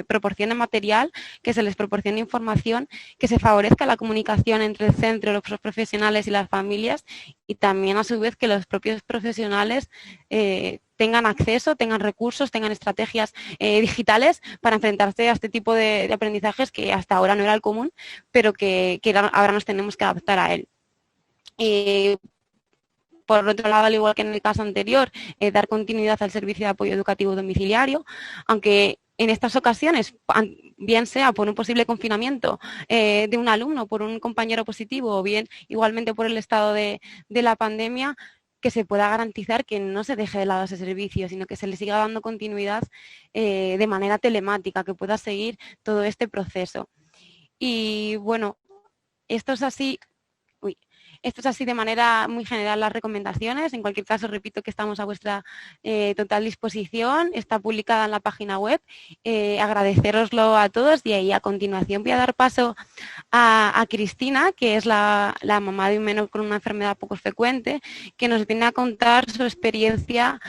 proporcione material, que se les proporcione información, que se favorezca la comunicación entre el centro, los profesionales y las familias, y también a su vez que los propios profesionales tengan acceso, tengan recursos, tengan estrategias digitales para enfrentarse a este tipo de aprendizajes que hasta ahora no era el común, pero que ahora nos tenemos que adaptar a él. Por otro lado, al igual que en el caso anterior, dar continuidad al servicio de apoyo educativo domiciliario, aunque en estas ocasiones, bien sea por un posible confinamiento de un alumno, por un compañero positivo o bien igualmente por el estado de la pandemia, que se pueda garantizar que no se deje de lado ese servicio, sino que se le siga dando continuidad de manera telemática, que pueda seguir todo este proceso. Y bueno, esto es así de manera muy general las recomendaciones. En cualquier caso, repito que estamos a vuestra total disposición. Está publicada en la página web. Agradeceroslo a todos y ahí a continuación voy a dar paso a Cristina, que es la mamá de un menor con una enfermedad poco frecuente, que nos viene a contar su experiencia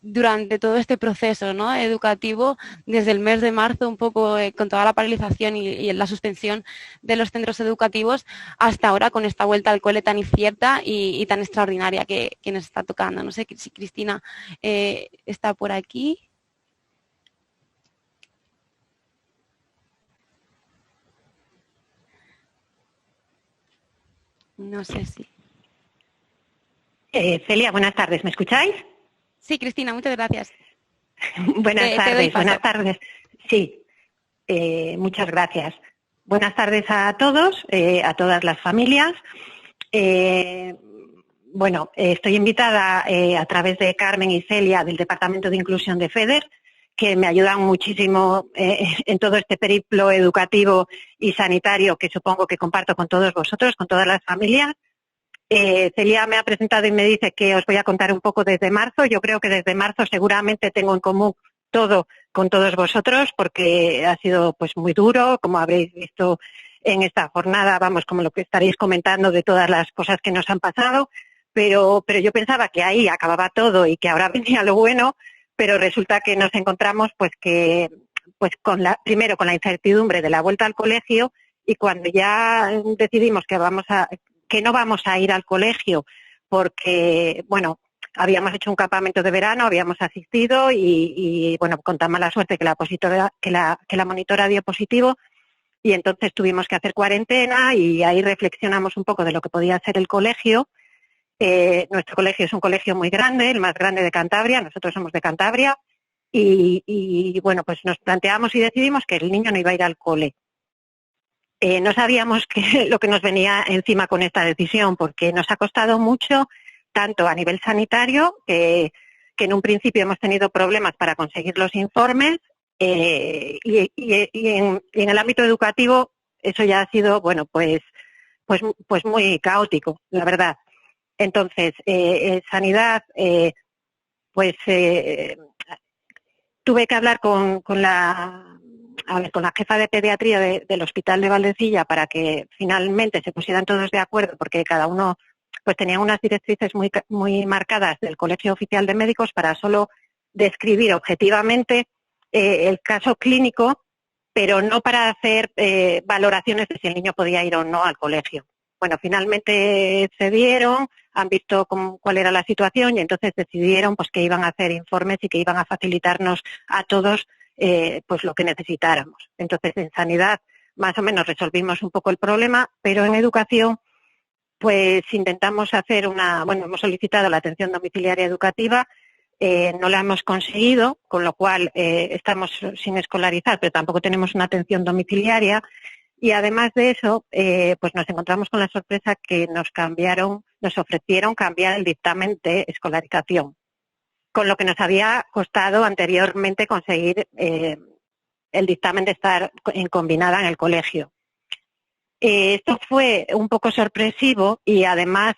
durante todo este proceso, ¿no?, educativo, desde el mes de marzo, un poco con toda la paralización y la suspensión de los centros educativos, hasta ahora con esta vuelta al cole tan incierta y tan extraordinaria que nos está tocando. No sé si Cristina está por aquí. No sé si... Celia, buenas tardes. ¿Me escucháis? Sí, Cristina, muchas gracias. Buenas tardes. Sí, muchas gracias. Buenas tardes a todos, a todas las familias. Estoy invitada a través de Carmen y Celia del Departamento de Inclusión de FEDER, que me ayudan muchísimo en todo este periplo educativo y sanitario que supongo que comparto con todos vosotros, con todas las familias. Celia me ha presentado y me dice que os voy a contar un poco desde marzo. Yo creo que desde marzo seguramente tengo en común todo con todos vosotros, porque ha sido pues muy duro, como habréis visto en esta jornada, vamos, como lo que estaréis comentando de todas las cosas que nos han pasado, pero yo pensaba que ahí acababa todo y que ahora venía lo bueno, pero resulta que nos encontramos primero con la incertidumbre de la vuelta al colegio, y cuando ya decidimos que no vamos a ir al colegio porque, habíamos hecho un campamento de verano, habíamos asistido y con tan mala suerte que la monitora dio positivo, y entonces tuvimos que hacer cuarentena, y ahí reflexionamos un poco de lo que podía ser el colegio. Nuestro colegio es un colegio muy grande, el más grande de Cantabria, nosotros somos de Cantabria, y nos planteamos y decidimos que el niño no iba a ir al cole. No sabíamos lo que nos venía encima con esta decisión, porque nos ha costado mucho, tanto a nivel sanitario, que en un principio hemos tenido problemas para conseguir los informes, y en el ámbito educativo eso ya ha sido, pues muy caótico, la verdad. Entonces, en sanidad, tuve que hablar con la jefa de pediatría del Hospital de Valdecilla para que finalmente se pusieran todos de acuerdo, porque cada uno pues tenía unas directrices muy marcadas del Colegio Oficial de Médicos para solo describir objetivamente el caso clínico, pero no para hacer valoraciones de si el niño podía ir o no al colegio. Bueno, finalmente cedieron, han visto cuál era la situación, y entonces decidieron pues que iban a hacer informes y que iban a facilitarnos a todos pues lo que necesitáramos. Entonces, en sanidad más o menos resolvimos un poco el problema, pero en educación pues intentamos hacer hemos solicitado la atención domiciliaria educativa, no la hemos conseguido, con lo cual estamos sin escolarizar, pero tampoco tenemos una atención domiciliaria. Y además de eso, pues nos encontramos con la sorpresa que nos ofrecieron cambiar el dictamen de escolarización, con lo que nos había costado anteriormente conseguir el dictamen de estar en combinada en el colegio. Esto fue un poco sorpresivo y además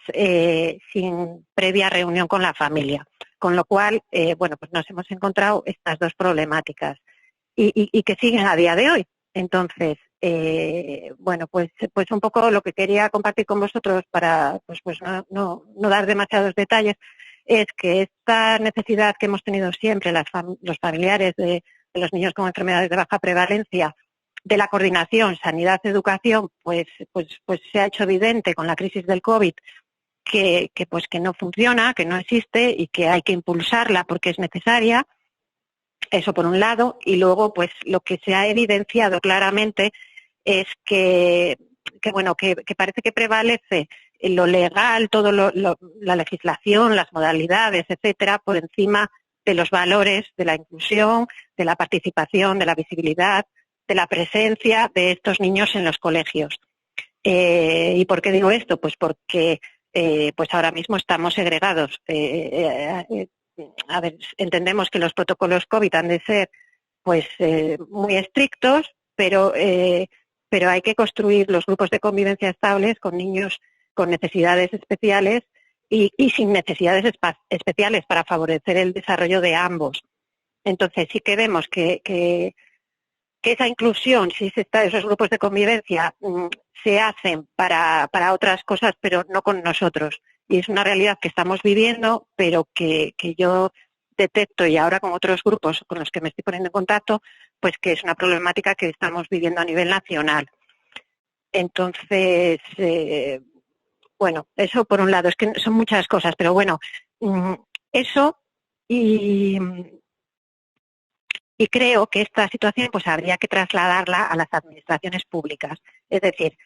sin previa reunión con la familia, con lo cual, bueno, pues nos hemos encontrado estas dos problemáticas y que siguen a día de hoy. Entonces, bueno, pues un poco lo que quería compartir con vosotros para pues no dar demasiados detalles es que esta necesidad que hemos tenido siempre los familiares de los niños con enfermedades de baja prevalencia, de la coordinación sanidad-educación, pues se ha hecho evidente con la crisis del COVID que no funciona, que no existe y que hay que impulsarla porque es necesaria. Eso por un lado. Y luego, pues lo que se ha evidenciado claramente es que parece que prevalece lo legal, la legislación, las modalidades, etcétera, por encima de los valores de la inclusión, de la participación, de la visibilidad, de la presencia de estos niños en los colegios. ¿Y por qué digo esto? Pues porque pues ahora mismo estamos segregados. A ver, entendemos que los protocolos COVID han de ser pues muy estrictos, pero hay que construir los grupos de convivencia estables con niños con necesidades especiales y sin necesidades especiales para favorecer el desarrollo de ambos. Entonces sí que vemos que esa inclusión, esos grupos de convivencia se hacen para otras cosas, pero no con nosotros. Y es una realidad que estamos viviendo, pero que yo detecto, y ahora con otros grupos con los que me estoy poniendo en contacto, pues que es una problemática que estamos viviendo a nivel nacional. Entonces, bueno, eso por un lado, es que son muchas cosas, pero bueno, eso y creo que esta situación pues habría que trasladarla a las administraciones públicas. Es decir,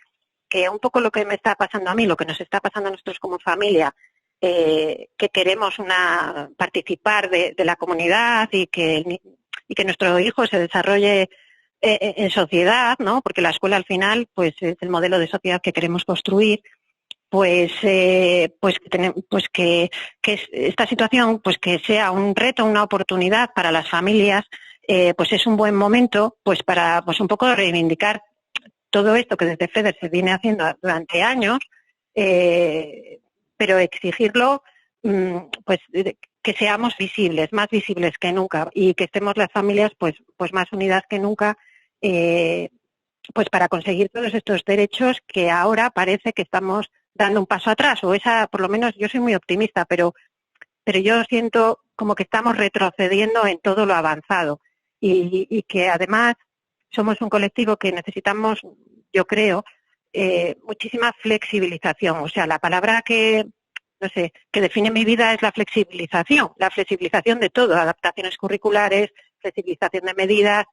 que un poco lo que me está pasando a mí, lo que nos está pasando a nosotros como familia, que queremos participar de la comunidad y que nuestro hijo se desarrolle en sociedad, ¿no? Porque la escuela al final pues es el modelo de sociedad que queremos construir. Pues que esta situación pues que sea un reto, una oportunidad para las familias, pues es un buen momento pues para pues un poco reivindicar todo esto que desde FEDER se viene haciendo durante años, pero exigirlo pues que seamos visibles, más visibles que nunca y que estemos las familias pues más unidas que nunca, pues para conseguir todos estos derechos que ahora parece que estamos dando un paso atrás, o por lo menos yo soy muy optimista, pero yo siento como que estamos retrocediendo en todo lo avanzado y que además somos un colectivo que necesitamos, yo creo, muchísima flexibilización. O sea, la palabra que define mi vida es la flexibilización de todo, adaptaciones curriculares, flexibilización de medidas,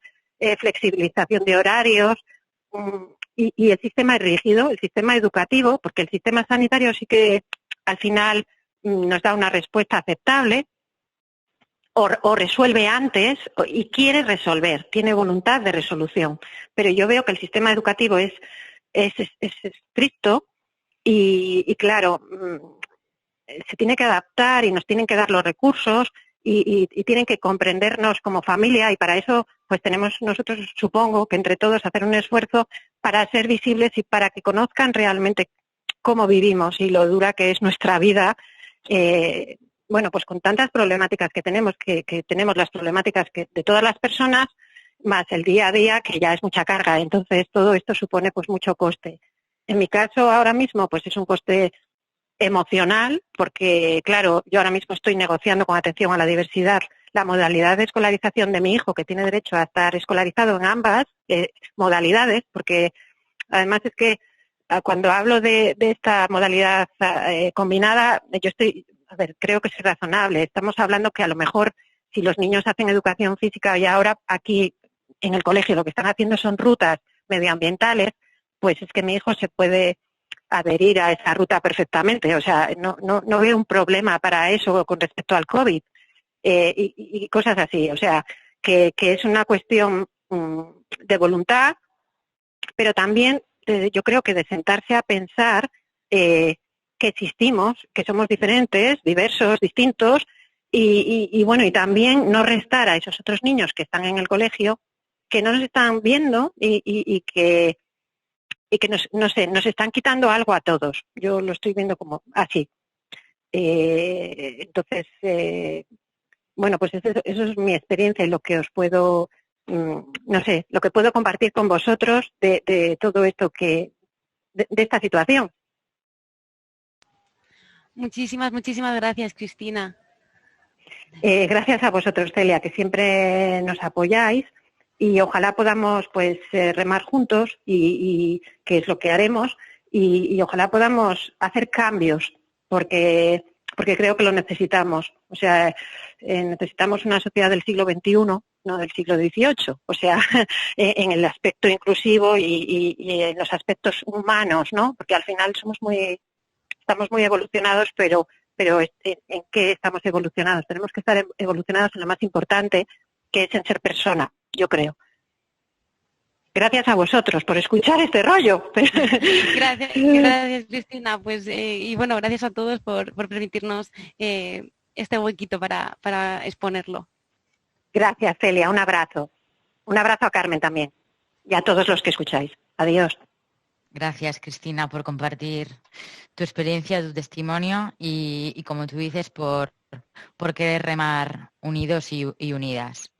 flexibilización de horarios, y el sistema es rígido, el sistema educativo, porque el sistema sanitario sí que al final nos da una respuesta aceptable, o resuelve antes y quiere resolver, tiene voluntad de resolución. Pero yo veo que el sistema educativo es estricto y claro, se tiene que adaptar y nos tienen que dar los recursos y tienen que comprendernos como familia, y para eso pues tenemos nosotros, supongo, que entre todos hacer un esfuerzo para ser visibles y para que conozcan realmente cómo vivimos y lo dura que es nuestra vida. Bueno, pues con tantas problemáticas que tenemos las problemáticas de todas las personas, más el día a día, que ya es mucha carga. Entonces, todo esto supone pues mucho coste. En mi caso, ahora mismo, pues es un coste emocional, porque, claro, yo ahora mismo estoy negociando con atención a la diversidad la modalidad de escolarización de mi hijo, que tiene derecho a estar escolarizado en ambas modalidades, porque además es que cuando hablo de esta modalidad combinada, creo que es razonable. Estamos hablando que a lo mejor si los niños hacen educación física y ahora aquí en el colegio lo que están haciendo son rutas medioambientales, pues es que mi hijo se puede adherir a esa ruta perfectamente. O sea, no veo un problema para eso con respecto al COVID y cosas así. O sea, que es una cuestión de voluntad, pero también yo creo que de sentarse a pensar que existimos, que somos diferentes, diversos, distintos, y bueno, y también no restar a esos otros niños que están en el colegio, que no nos están viendo y que no sé, nos están quitando algo a todos. Yo lo estoy viendo como así. Entonces, bueno, pues eso es mi experiencia y lo que os puedo, no sé, lo que puedo compartir con vosotros de todo esto de esta situación. Muchísimas gracias, Cristina. Gracias a vosotros, Celia, que siempre nos apoyáis y ojalá podamos pues remar juntos y que es lo que haremos y ojalá podamos hacer cambios porque creo que lo necesitamos. O sea, necesitamos una sociedad del siglo XXI, no del siglo XVIII. O sea, en el aspecto inclusivo y en los aspectos humanos, ¿no? Porque al final estamos muy evolucionados, pero ¿en qué estamos evolucionados? Tenemos que estar evolucionados en lo más importante, que es en ser persona, yo creo. Gracias a vosotros por escuchar este rollo. Gracias, Cristina. Pues, y bueno, gracias a todos por permitirnos este huequito para exponerlo. Gracias, Celia. Un abrazo. Un abrazo a Carmen también. Y a todos los que escucháis. Adiós. Gracias, Cristina, por compartir tu experiencia, tu testimonio y como tú dices, por querer remar unidos y unidas.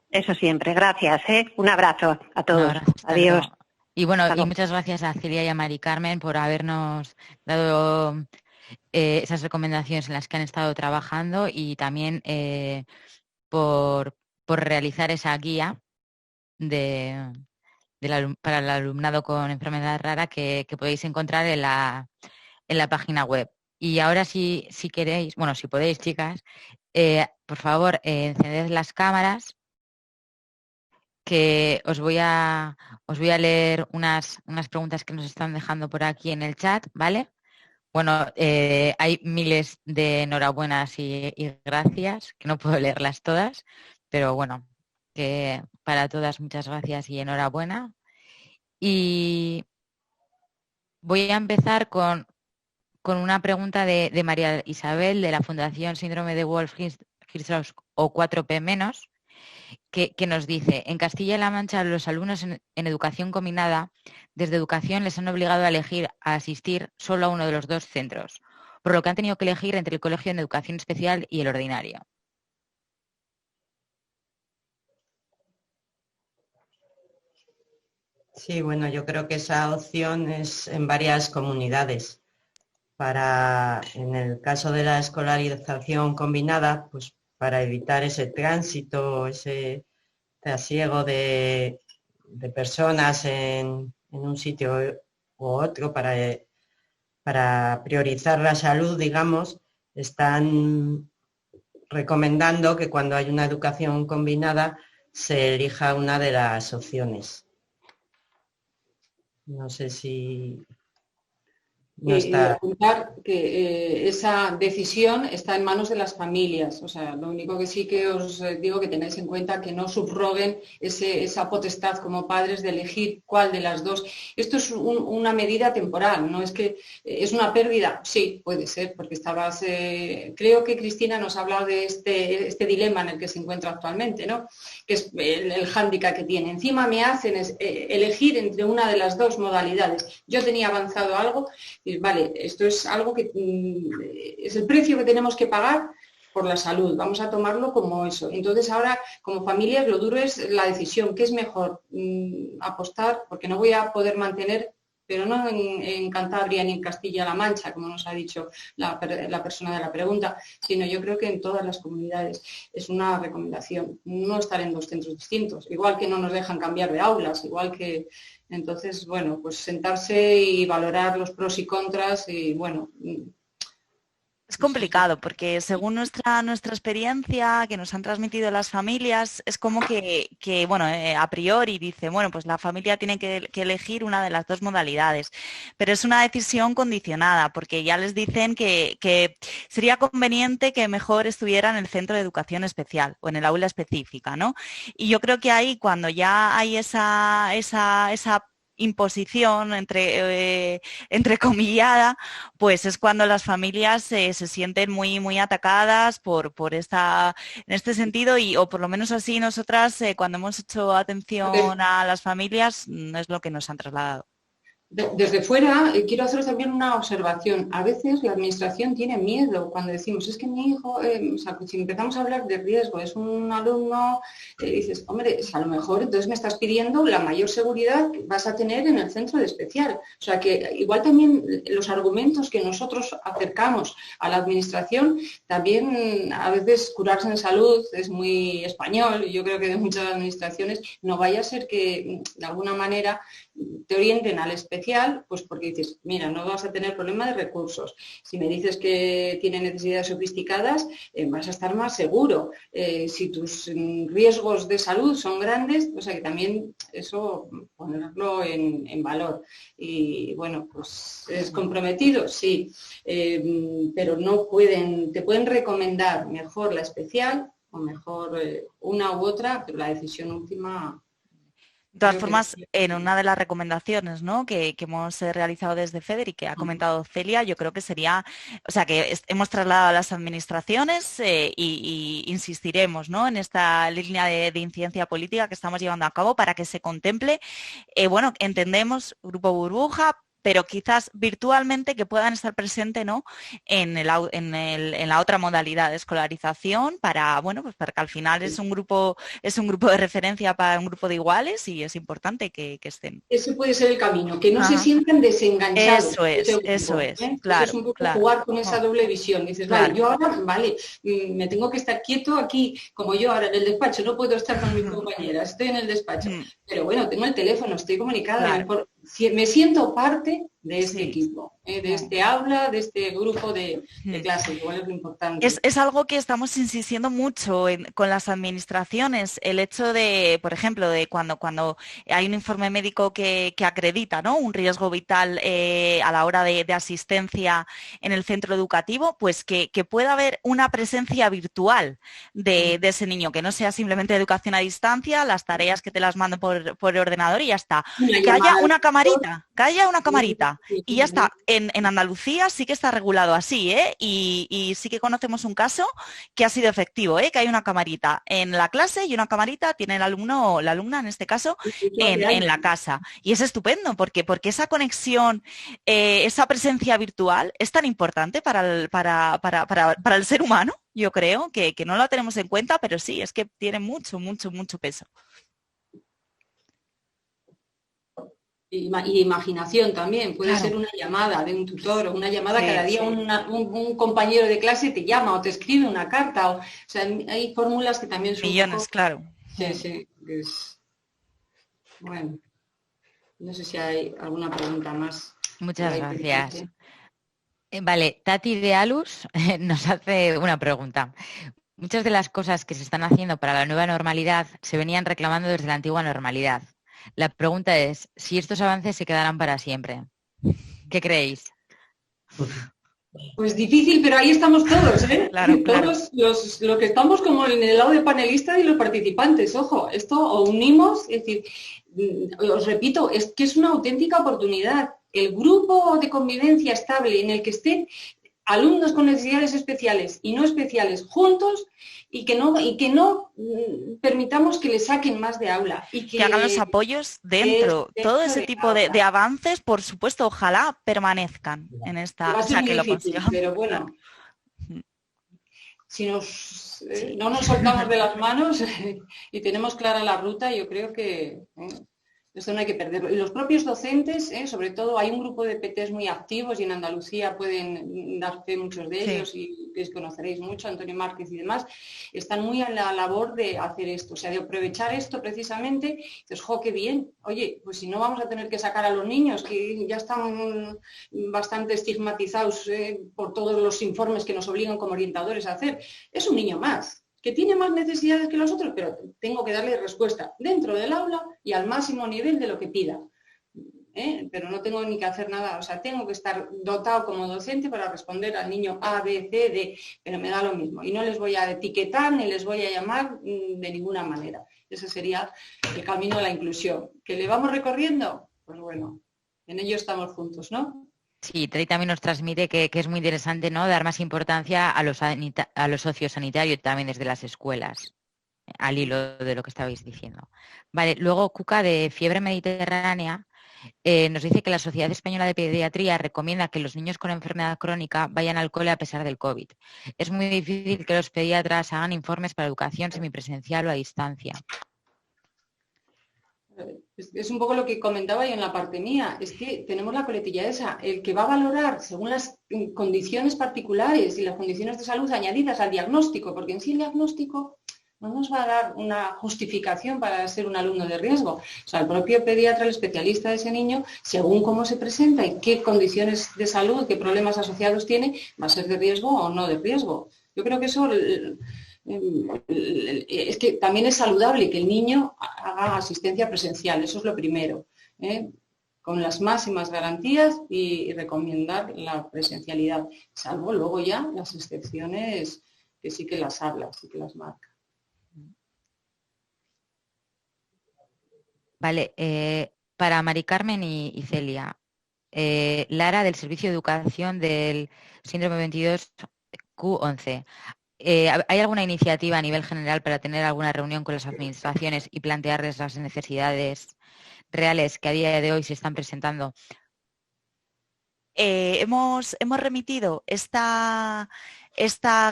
Eso siempre. Gracias. Un abrazo a todos. Un abrazo, Adiós. luego. Y bueno, y muchas gracias a Celia y a Mari Carmen por habernos dado esas recomendaciones en las que han estado trabajando y también por realizar esa guía para el alumnado con enfermedad rara que podéis encontrar en la página web. Y ahora si queréis, bueno, si podéis, chicas, por favor, encended las cámaras, que os voy a leer unas preguntas que nos están dejando por aquí en el chat, ¿vale? Bueno, hay miles de enhorabuenas y gracias, que no puedo leerlas todas, pero bueno, que para todas muchas gracias y enhorabuena. Y voy a empezar con una pregunta de María Isabel, de la Fundación Síndrome de Wolf-Hirschhausen o 4P-, que nos dice: en Castilla-La Mancha los alumnos en educación combinada desde educación les han obligado a asistir solo a uno de los dos centros, por lo que han tenido que elegir entre el colegio en educación especial y el ordinario. Sí, bueno, yo creo que esa opción es en varias comunidades. En el caso de la escolarización combinada, pues para evitar ese tránsito, ese trasiego de personas en un sitio u otro, para priorizar la salud, digamos, están recomendando que cuando hay una educación combinada se elija una de las opciones. No sé si no está. Apuntar que esa decisión está en manos de las familias. O sea, lo único que sí que os digo que tenéis en cuenta que no subroguen esa potestad como padres de elegir cuál de las dos. Esto es una medida temporal, no es que es una pérdida. Sí, puede ser, porque estabas. Creo que Cristina nos ha hablado de este dilema en el que se encuentra actualmente, ¿no? Que es el hándicap que tiene. Encima me hacen elegir entre una de las dos modalidades. Yo tenía avanzado algo. Vale, esto es algo que es el precio que tenemos que pagar por la salud, vamos a tomarlo como eso. Entonces ahora, como familias, lo duro es la decisión, ¿qué es mejor? Apostar, porque no voy a poder mantener, pero no en Cantabria ni en Castilla-La Mancha, como nos ha dicho la persona de la pregunta, sino yo creo que en todas las comunidades. Es una recomendación, no estar en dos centros distintos, igual que no nos dejan cambiar de aulas, igual que... Entonces, bueno, pues sentarse y valorar los pros y contras y, bueno... Es complicado porque según nuestra experiencia que nos han transmitido las familias, es como que bueno, a priori dice, bueno, pues la familia tiene que elegir una de las dos modalidades, pero es una decisión condicionada porque ya les dicen que sería conveniente que mejor estuviera en el centro de educación especial o en el aula específica, ¿no? Y yo creo que ahí cuando ya hay esa imposición entrecomillada, pues es cuando las familias se sienten muy, muy atacadas en este sentido, o por lo menos así nosotras cuando hemos hecho atención a las familias es lo que nos han trasladado. Desde fuera, quiero haceros también una observación. A veces la administración tiene miedo cuando decimos, es que mi hijo, o sea, si empezamos a hablar de riesgo, es un alumno, dices, hombre, a lo mejor entonces me estás pidiendo la mayor seguridad que vas a tener en el centro de especial. O sea, que igual también los argumentos que nosotros acercamos a la administración, también a veces curarse en salud es muy español, y yo creo que de muchas administraciones, no vaya a ser que de alguna manera te orienten al especial, pues porque dices, mira, no vas a tener problema de recursos. Si me dices que tiene necesidades sofisticadas, vas a estar más seguro. Si tus riesgos de salud son grandes, o sea que también eso ponerlo en valor. Y bueno, pues es comprometido, sí, pero no te pueden recomendar mejor la especial o mejor una u otra, pero la decisión última... De todas formas, en una de las recomendaciones, ¿no?, que hemos realizado desde FEDER y que ha comentado Celia, yo creo que sería, o sea, que hemos trasladado a las administraciones y insistiremos, ¿no?, en esta línea de incidencia política que estamos llevando a cabo para que se contemple, bueno, entendemos Grupo Burbuja, pero quizás virtualmente que puedan estar presentes, ¿no?, en la otra modalidad de escolarización para, bueno, pues para que al final es un grupo de referencia para un grupo de iguales y es importante que estén. Ese puede ser el camino, que no se sientan desenganchados. Eso es, ¿eh? Claro. Es un poco jugar con esa doble visión. Dices, claro. Vale, yo ahora, me tengo que estar quieto aquí, como yo ahora en el despacho, no puedo estar con mis compañeras, estoy en el despacho, pero bueno, tengo el teléfono, estoy comunicada, Claro. me siento parte de este equipo, de este aula, de este grupo de clase, igual es lo importante. Es algo que estamos insistiendo mucho con las administraciones, el hecho de, por ejemplo, de cuando hay un informe médico que acredita, ¿no?, un riesgo vital a la hora de asistencia en el centro educativo, pues que pueda haber una presencia virtual de ese niño, que no sea simplemente educación a distancia, las tareas que te las mando por ordenador y ya está. Que haya una camarita, y ya está. En Andalucía sí que está regulado así, y sí que conocemos un caso que ha sido efectivo, que hay una camarita en la clase y una camarita tiene el alumno o la alumna, en este caso, en la casa. Y es estupendo porque esa conexión, esa presencia virtual es tan importante para el ser humano, yo creo, que no la tenemos en cuenta, pero sí, es que tiene mucho, mucho, mucho peso. Y imaginación también, puede ser una llamada de un tutor o una llamada cada día, un compañero de clase te llama o te escribe una carta, o sea, hay fórmulas que también son millones, claro. Sí, bueno, no sé si hay alguna pregunta más. Muchas gracias. Vale, Tati de Alus nos hace una pregunta. Muchas de las cosas que se están haciendo para la nueva normalidad se venían reclamando desde la antigua normalidad. La pregunta es si estos avances se quedarán para siempre. ¿Qué creéis? Pues difícil, pero ahí estamos todos, ¿eh? Claro. Todos los que estamos como en el lado de panelistas y los participantes. Ojo, esto o unimos, es decir, os repito, es que es una auténtica oportunidad. El grupo de convivencia estable en el que estén alumnos con necesidades especiales y no especiales juntos y que no permitamos que les saquen más de aula. Y que hagan los apoyos dentro. Todo ese tipo de avances, por supuesto, ojalá permanezcan en esta... O sea, que lo consigamos. Pero bueno, si no nos soltamos de las manos y tenemos clara la ruta, yo creo que... Esto no hay que perderlo. Y los propios docentes, sobre todo, hay un grupo de PTs muy activos y en Andalucía pueden dar fe muchos de ellos y les conoceréis mucho, Antonio Márquez y demás, están muy a la labor de hacer esto, o sea, de aprovechar esto precisamente. Dices, ¡jo, qué bien! Oye, pues si no vamos a tener que sacar a los niños, que ya están bastante estigmatizados por todos los informes que nos obligan como orientadores a hacer, es un niño más, que tiene más necesidades que los otros, pero tengo que darle respuesta dentro del aula y al máximo nivel de lo que pida. Pero no tengo ni que hacer nada, o sea, tengo que estar dotado como docente para responder al niño A, B, C, D, pero me da lo mismo. Y no les voy a etiquetar ni les voy a llamar de ninguna manera. Ese sería el camino de la inclusión. ¿Que le vamos recorriendo? Pues bueno, en ello estamos juntos, ¿no? Sí, Trey también nos transmite que es muy interesante, ¿no?, dar más importancia a lo sociosanitario también desde las escuelas, al hilo de lo que estabais diciendo. Vale, luego Cuca de Fiebre Mediterránea nos dice que la Sociedad Española de Pediatría recomienda que los niños con enfermedad crónica vayan al cole a pesar del COVID. Es muy difícil que los pediatras hagan informes para educación semipresencial o a distancia. Es un poco lo que comentaba yo en la parte mía, es que tenemos la coletilla esa, el que va a valorar según las condiciones particulares y las condiciones de salud añadidas al diagnóstico, porque en sí el diagnóstico no nos va a dar una justificación para ser un alumno de riesgo. O sea, el propio pediatra, el especialista de ese niño, según cómo se presenta y qué condiciones de salud, qué problemas asociados tiene, va a ser de riesgo o no de riesgo. Yo creo que eso es que también es saludable que el niño haga asistencia presencial, eso es lo primero, con las máximas garantías y recomendar la presencialidad, salvo luego ya las excepciones que sí que las habla, sí que las marca. Vale, para Mari Carmen y Celia, Lara del Servicio de Educación del Síndrome 22Q11. ¿Hay alguna iniciativa a nivel general para tener alguna reunión con las administraciones y plantearles las necesidades reales que a día de hoy se están presentando? Hemos remitido esta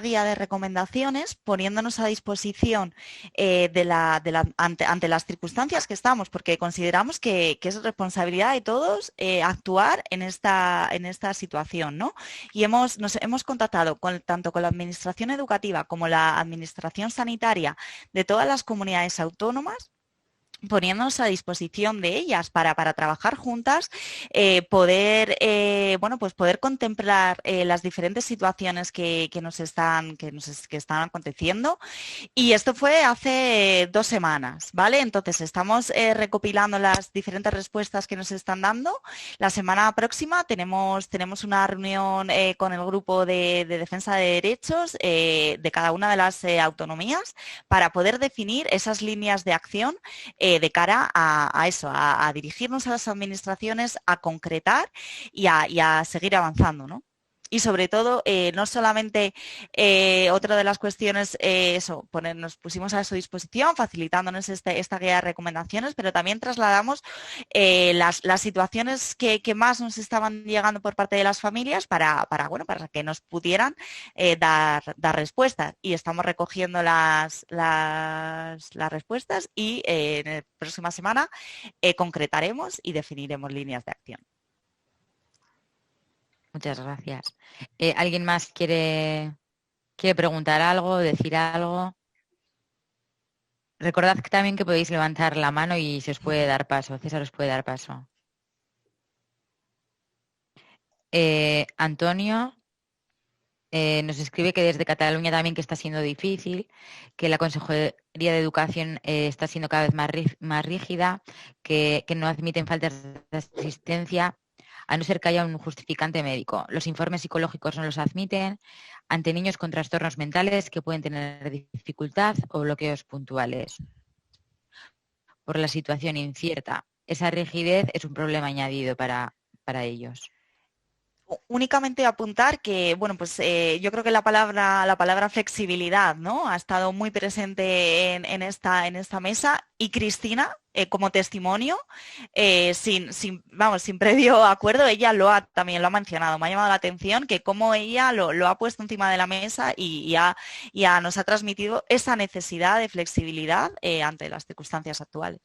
guía de recomendaciones poniéndonos a disposición ante las circunstancias que estamos, porque consideramos que es responsabilidad de todos actuar en esta situación, ¿no? Y nos hemos contactado tanto con la Administración Educativa como la Administración Sanitaria de todas las comunidades autónomas, poniéndonos a disposición de ellas para trabajar juntas, poder contemplar las diferentes situaciones que están aconteciendo. Y esto fue hace 2 semanas, ¿vale? Entonces estamos recopilando las diferentes respuestas que nos están dando. La semana próxima tenemos una reunión con el grupo de defensa de derechos de cada una de las autonomías para poder definir esas líneas de acción de cara a eso, a dirigirnos a las administraciones, a concretar y a seguir avanzando, ¿no? Y sobre todo, no solamente otra de las cuestiones, nos pusimos a su disposición, facilitándonos esta guía de recomendaciones, pero también trasladamos las situaciones que más nos estaban llegando por parte de las familias para que nos pudieran dar respuestas. Y estamos recogiendo las respuestas y en la próxima semana concretaremos y definiremos líneas de acción. Muchas gracias. ¿Alguien más quiere preguntar algo, decir algo? Recordad que también que podéis levantar la mano y se os puede dar paso. César os puede dar paso. Antonio nos escribe que desde Cataluña también que está siendo difícil, que la Consejería de Educación está siendo cada vez más rígida, que no admiten faltas de asistencia, a no ser que haya un justificante médico. Los informes psicológicos no los admiten ante niños con trastornos mentales que pueden tener dificultad o bloqueos puntuales. Por la situación incierta, esa rigidez es un problema añadido para ellos. Únicamente apuntar que, yo creo que la palabra flexibilidad, ¿no?, ha estado muy presente en esta mesa, y Cristina, como testimonio, sin previo acuerdo, ella también lo ha mencionado. Me ha llamado la atención que como ella lo ha puesto encima de la mesa y nos ha transmitido esa necesidad de flexibilidad ante las circunstancias actuales.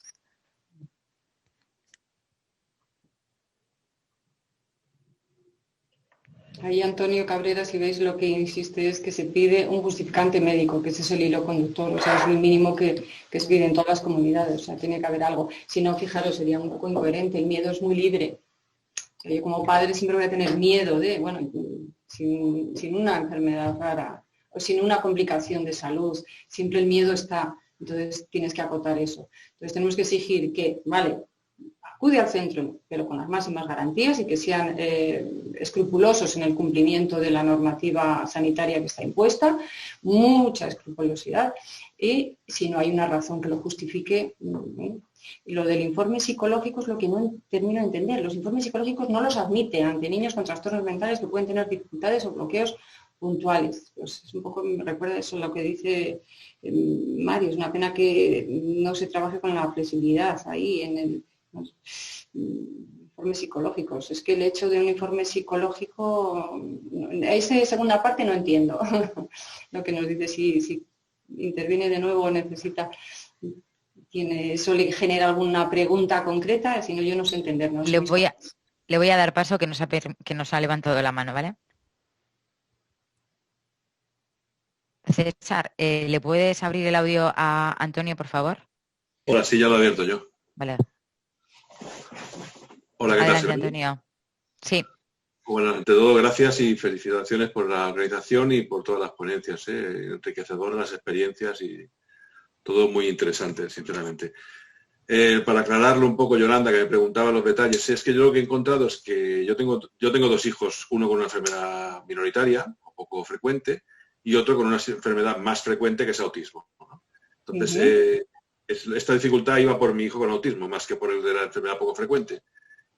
Ahí Antonio Cabrera, si veis, lo que insiste es que se pide un justificante médico, que ese es el hilo conductor, o sea, es el mínimo que se pide en todas las comunidades, o sea, tiene que haber algo. Si no, fijaros, sería un poco incoherente, el miedo es muy libre. O sea, yo como padre siempre voy a tener miedo de, sin una enfermedad rara o sin una complicación de salud, siempre el miedo está, entonces tienes que acotar eso. Entonces tenemos que exigir que, vale, acude al centro, pero con las máximas garantías y que sean escrupulosos en el cumplimiento de la normativa sanitaria que está impuesta, mucha escrupulosidad, y si no hay una razón que lo justifique. Y lo del informe psicológico es lo que no termino de entender. Los informes psicológicos no los admiten ante niños con trastornos mentales que pueden tener dificultades o bloqueos puntuales. Pues es un poco, me recuerda eso lo que dice Mario, es una pena que no se trabaje con la flexibilidad ahí en el informes psicológicos. Es que el hecho de un informe psicológico, esa segunda parte no entiendo lo que nos dice, si interviene de nuevo o necesita, eso le genera alguna pregunta concreta, si no yo no sé entender. No sé le voy a dar paso que nos ha levantado la mano, ¿vale? César, ¿le puedes abrir el audio a Antonio, por favor? Hola, sí, ya lo he abierto yo. Vale. Hola, ¿qué Adelante, tal? Antonio. Sí. Bueno, ante todo, gracias y felicitaciones por la organización y por todas las ponencias, enriquecedoras las experiencias y todo muy interesante, sinceramente. Para aclararlo un poco, Yolanda, que me preguntaba los detalles, es que yo lo que he encontrado es que yo tengo 2 hijos, uno con una enfermedad minoritaria, o poco frecuente, y otro con una enfermedad más frecuente que es autismo, ¿no? Entonces, esta dificultad iba por mi hijo con autismo, más que por el de la enfermedad poco frecuente.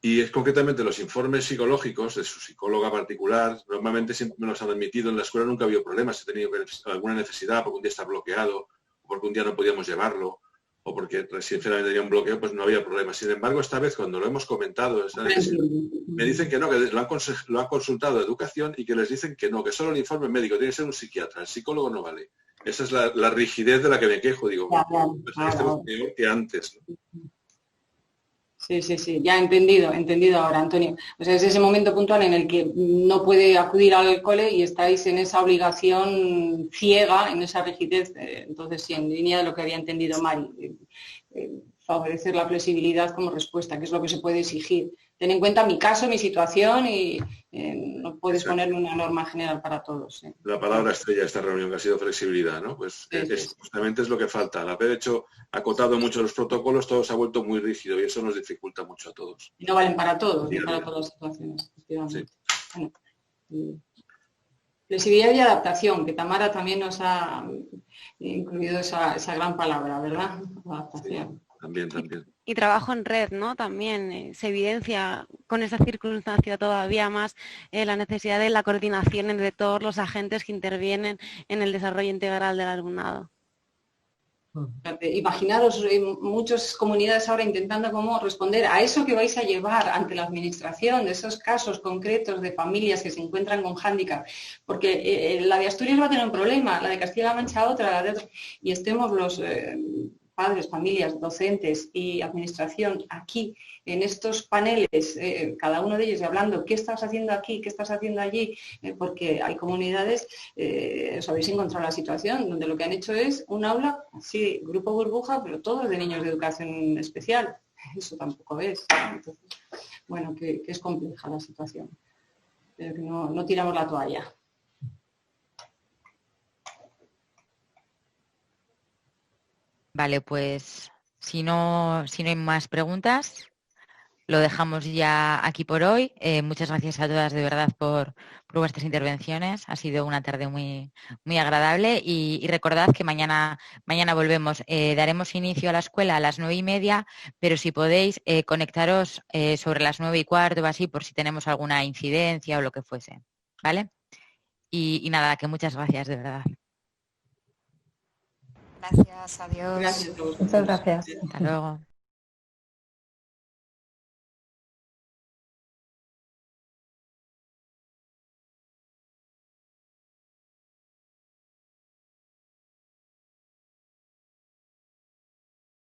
Y es concretamente los informes psicológicos de su psicóloga particular, normalmente siempre me los han admitido, en la escuela nunca ha habido problemas, he tenido alguna necesidad porque un día está bloqueado, o porque un día no podíamos llevarlo, o porque sinceramente tenía un bloqueo, pues no había problema. Sin embargo, esta vez cuando lo hemos comentado, me dicen que no, que lo han consultado a educación y que les dicen que no, que solo el informe médico tiene que ser un psiquiatra, el psicólogo no vale. Esa es la rigidez de la que me quejo, digo, pues estamos peor que antes, ¿no? Sí, ya he entendido ahora, Antonio. O sea, es ese momento puntual en el que no puede acudir al cole y estáis en esa obligación ciega, en esa rigidez. Entonces, sí, en línea de lo que había entendido Mari, favorecer la flexibilidad como respuesta, que es lo que se puede exigir. Ten en cuenta mi caso, mi situación y no puedes ponerme una norma general para todos. La palabra estrella de esta reunión que ha sido flexibilidad, ¿no? Pues justamente es lo que falta. Al haber acotado mucho los protocolos, todo se ha vuelto muy rígido y eso nos dificulta mucho a todos. Y no valen para todos, ni para todas las situaciones, efectivamente. Sí. Bueno, flexibilidad y adaptación, que Tamara también nos ha incluido esa gran palabra, ¿verdad? Adaptación. Sí, también. Y trabajo en red, ¿no? También se evidencia con esa circunstancia todavía más la necesidad de la coordinación entre todos los agentes que intervienen en el desarrollo integral del alumnado. Imaginaros muchas comunidades ahora intentando cómo responder a eso que vais a llevar ante la administración, de esos casos concretos de familias que se encuentran con hándicap, porque la de Asturias va a tener un problema, la de Castilla-La Mancha otra, la de otro, y estemos los padres, familias, docentes y administración aquí en estos paneles, cada uno de ellos hablando qué estás haciendo aquí, qué estás haciendo allí, porque hay comunidades, os habéis encontrado la situación donde lo que han hecho es un aula, sí, grupo burbuja, pero todos de niños de educación especial. Eso tampoco es. Entonces, bueno, que es compleja la situación, pero que no tiramos la toalla. Vale, pues si no hay más preguntas, lo dejamos ya aquí por hoy. Muchas gracias a todas de verdad por vuestras intervenciones. Ha sido una tarde muy, muy agradable y recordad que mañana volvemos. Daremos inicio a la escuela a las 9:30, pero si podéis conectaros sobre las 9:15 o así por si tenemos alguna incidencia o lo que fuese. ¿Vale? Y nada, que muchas gracias de verdad. Gracias, adiós. Gracias a vosotros. Muchas gracias. Hasta luego.